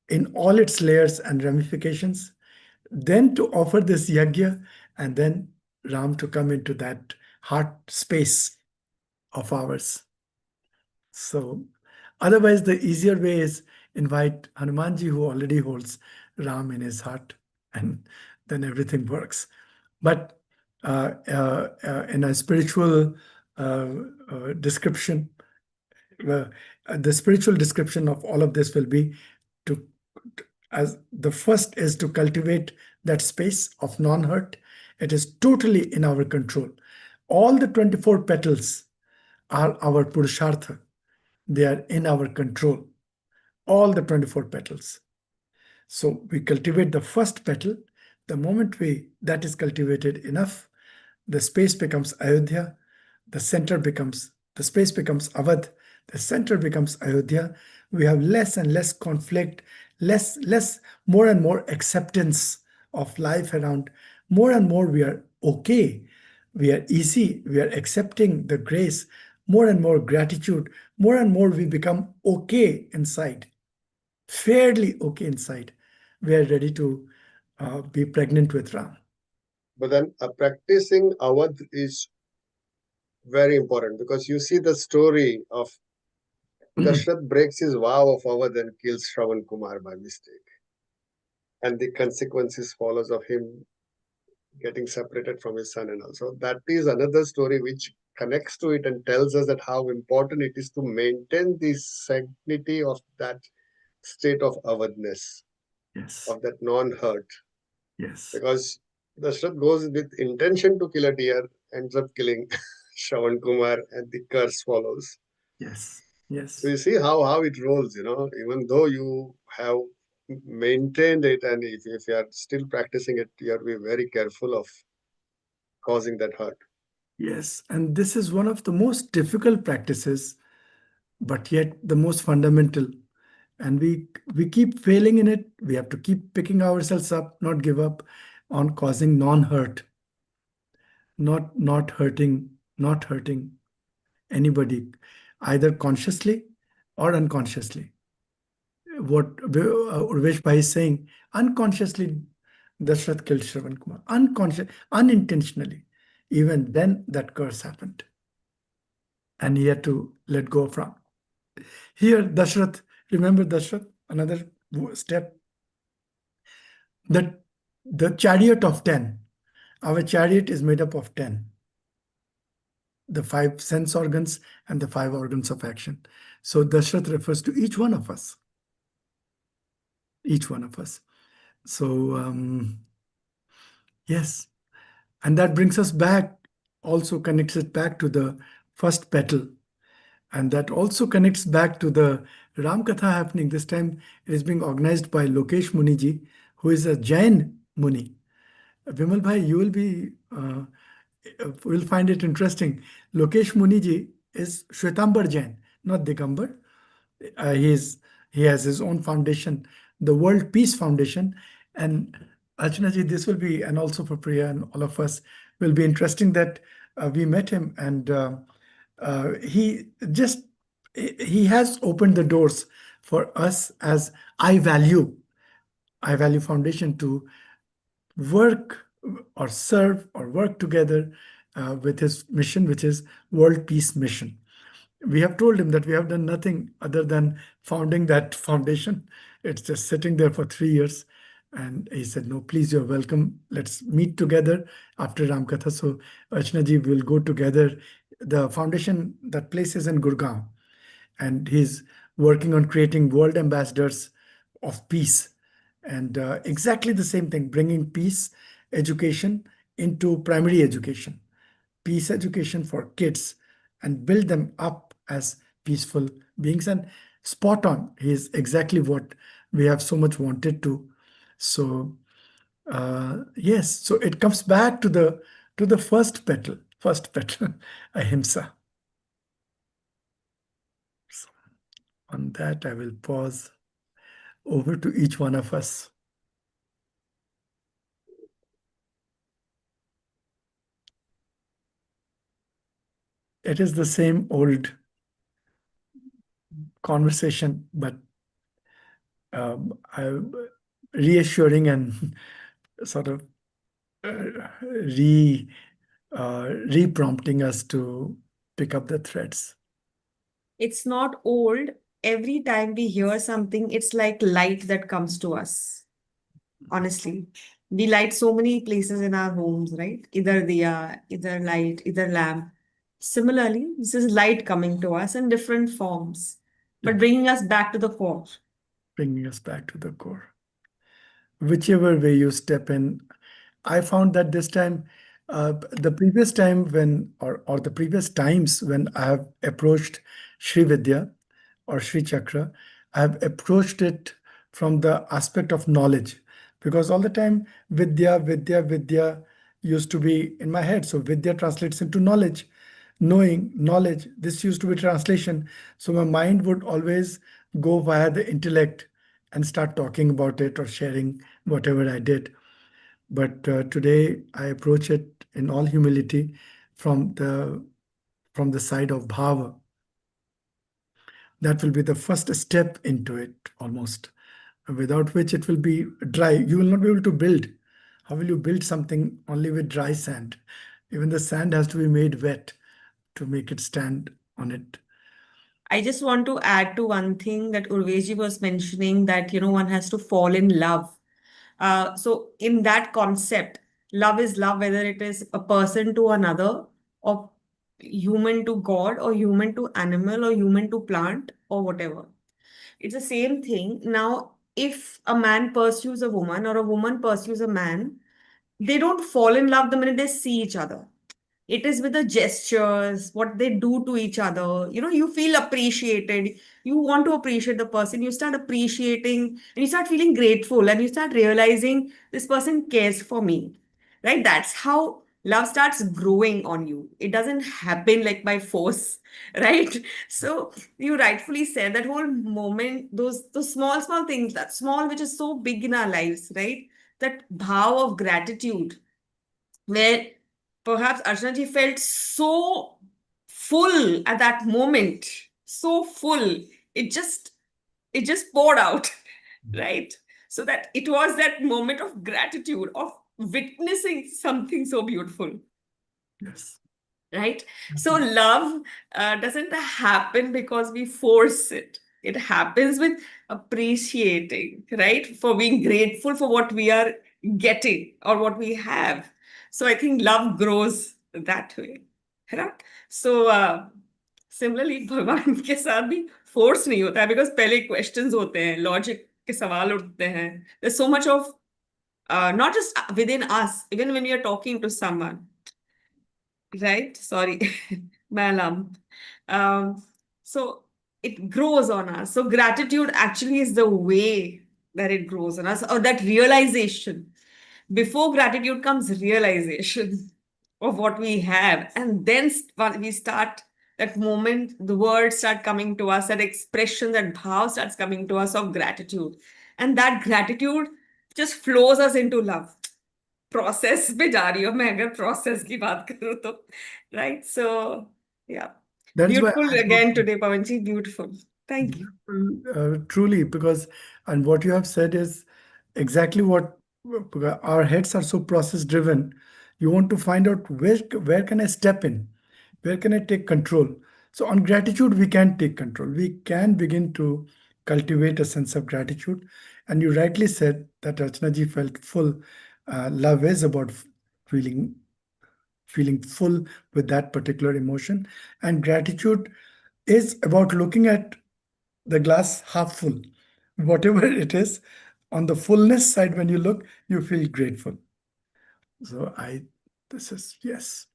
S1: in all its layers and ramifications, then to offer this yajna, and then Ram to come into that heart space of ours. So otherwise, the easier way is invite Hanumanji, who already holds Ram in his heart, and then everything works. But in a spiritual description, the spiritual description of all of this will be to, as the first is to cultivate that space of non-hurt. It is totally in our control. All the 24 petals are our purushartha. They are in our control. All the 24 petals. So we cultivate the first petal. The moment that is cultivated enough, the space becomes Ayodhya, the space becomes Awadh, the center becomes Ayodhya. We have less and less conflict, more and more acceptance of life around. More and more we are okay. We are easy. We are accepting the grace. More and more gratitude. More and more we become okay inside, fairly okay inside. We are ready to be pregnant with Ram.
S3: But then practicing Awadh is very important because you see the story of Dashrath breaks his vow of Awadh and kills Shravan Kumar by mistake. And the consequences follows of him getting separated from his son and also. That is another story which connects to it and tells us that how important it is to maintain the sanctity of that state of awareness,
S1: Yes.
S3: of that non-hurt.
S1: Yes.
S3: Because Dashrath goes with intention to kill a deer, ends up killing Shravan Kumar, and the curse follows.
S1: Yes.
S3: So
S1: Yes.
S3: you see how it rolls, even though you have maintained it, and if you are still practicing it, you have to be very careful of causing that hurt.
S1: Yes. And this is one of the most difficult practices, but yet the most fundamental. And we keep failing in it. We have to keep picking ourselves up, not give up on causing non-hurt, not hurting anybody, either consciously or unconsciously. What Urvesh Bhai is saying, unconsciously, Dashrath killed Shravan Kumar, unintentionally. Even then, that curse happened, and he had to let go from. Here, Dashrath, remember Dashrath, another step, that the chariot of 10. Our chariot is made up of 10. The 5 sense organs and the 5 organs of action. So Dashrath refers to each one of us. Each one of us. So, yes. And that brings us back, also connects it back to the first petal. And that also connects back to the Ram Katha happening. This time it is being organized by Lokesh Muniji, who is a Jain Muni. Vimal Bhai, you will find it interesting. Lokesh Muniji is Shwetambar Jain, not Digambar. He has his own foundation, the World Peace Foundation. And Archana ji, this will be, and also for Priya and all of us, will be interesting that we met him, and he just he has opened the doors for us as I Value Foundation to work or serve or work together with his mission, which is World Peace Mission. We have told him that we have done nothing other than founding that foundation. It's just sitting there for 3 years. And he said, no, please, you're welcome. Let's meet together after Ramkatha. So Archana ji will go together. The foundation, that place is in Gurgaon. And he's working on creating world ambassadors of peace. And exactly the same thing, bringing peace education into primary education, peace education for kids, and build them up as peaceful beings. And spot on, he is exactly what we have so much wanted to. So yes, so it comes back to the first petal, ahimsa. So on that, I will pause. Over to each one of us. It is the same old conversation, but reassuring and sort of re-prompting us to pick up the threads.
S6: It's not old. Every time we hear something, it's like light that comes to us. Honestly, we light so many places in our homes, right? Either diya, either light, either lamp. Similarly, this is light coming to us in different forms, but bringing us back to the core.
S1: Bringing us back to the core. Whichever way you step in, I found that this time, the previous time when, or the previous times when I have approached Sri Vidya or Sri Chakra, I have approached it from the aspect of knowledge, because all the time Vidya used to be in my head. So Vidya translates into knowledge, knowing, knowledge. This used to be translation. So my mind would always go via the intellect and start talking about it or sharing whatever I did. But today I approach it in all humility from the side of Bhava. That will be the first step into it, almost, without which it will be dry. You will not be able to build. How will you build something only with dry sand? Even the sand has to be made wet to make it stand on it.
S6: I just want to add to one thing that Urveji was mentioning, that, one has to fall in love. So in that concept, love is love, whether it is a person to another or human to God or human to animal or human to plant or whatever. It's the same thing. Now, if a man pursues a woman or a woman pursues a man, they don't fall in love the minute they see each other. It is with the gestures, what they do to each other. You know, you feel appreciated. You want to appreciate the person. You start appreciating and you start feeling grateful and you start realizing this person cares for me. Right? That's how love starts growing on you. It doesn't happen like by force, right? So you rightfully said that whole moment, those small things, that small which is so big in our lives, right? That bhav of gratitude, where perhaps Archana ji felt so full at that moment, so full. It just it just poured out, right? So that it was that moment of gratitude, of witnessing something so beautiful,
S1: Yes.
S6: right? So love doesn't happen because we force it. It happens with appreciating, right? For being grateful for what we are getting or what we have. So I think love grows that way, right? So similarly, भगवान के साथ भी force नहीं होता है because पहले questions होते हैं, logic के सवाल उठते हैं. There's so much of not just within us, even when we are talking to someone, right? Sorry, my alarm. So it grows on us. So gratitude actually is the way that it grows on us, or that realization. Before gratitude comes realization of what we have, and then we start that moment, the words start coming to us, that expression, that bhav starts coming to us of gratitude, and that gratitude just flows us into love. Process पे जा रही हूँ मैं, अगर process की बात करूँ तो, राइट? सो या,
S1: That is why
S6: beautiful
S1: I
S6: again
S1: thought,
S6: today Pawan ji, beautiful, thank you.
S1: truly, because, and what you have said is exactly what our heads are so process driven. You want to find out where can I step in, where can I take control. So on gratitude, we can take control. We can begin to cultivate a sense of gratitude. And you rightly said that Rachna ji felt full. Love is about feeling full with that particular emotion, and gratitude is about looking at the glass half full. Whatever it is, on the fullness side, when you look, you feel grateful. So this is, yes.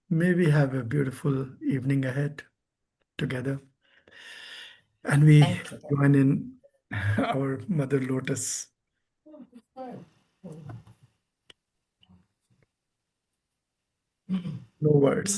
S1: May we have a beautiful evening ahead together. And we
S5: Thank you.
S1: join in our Mother Lotus. No words.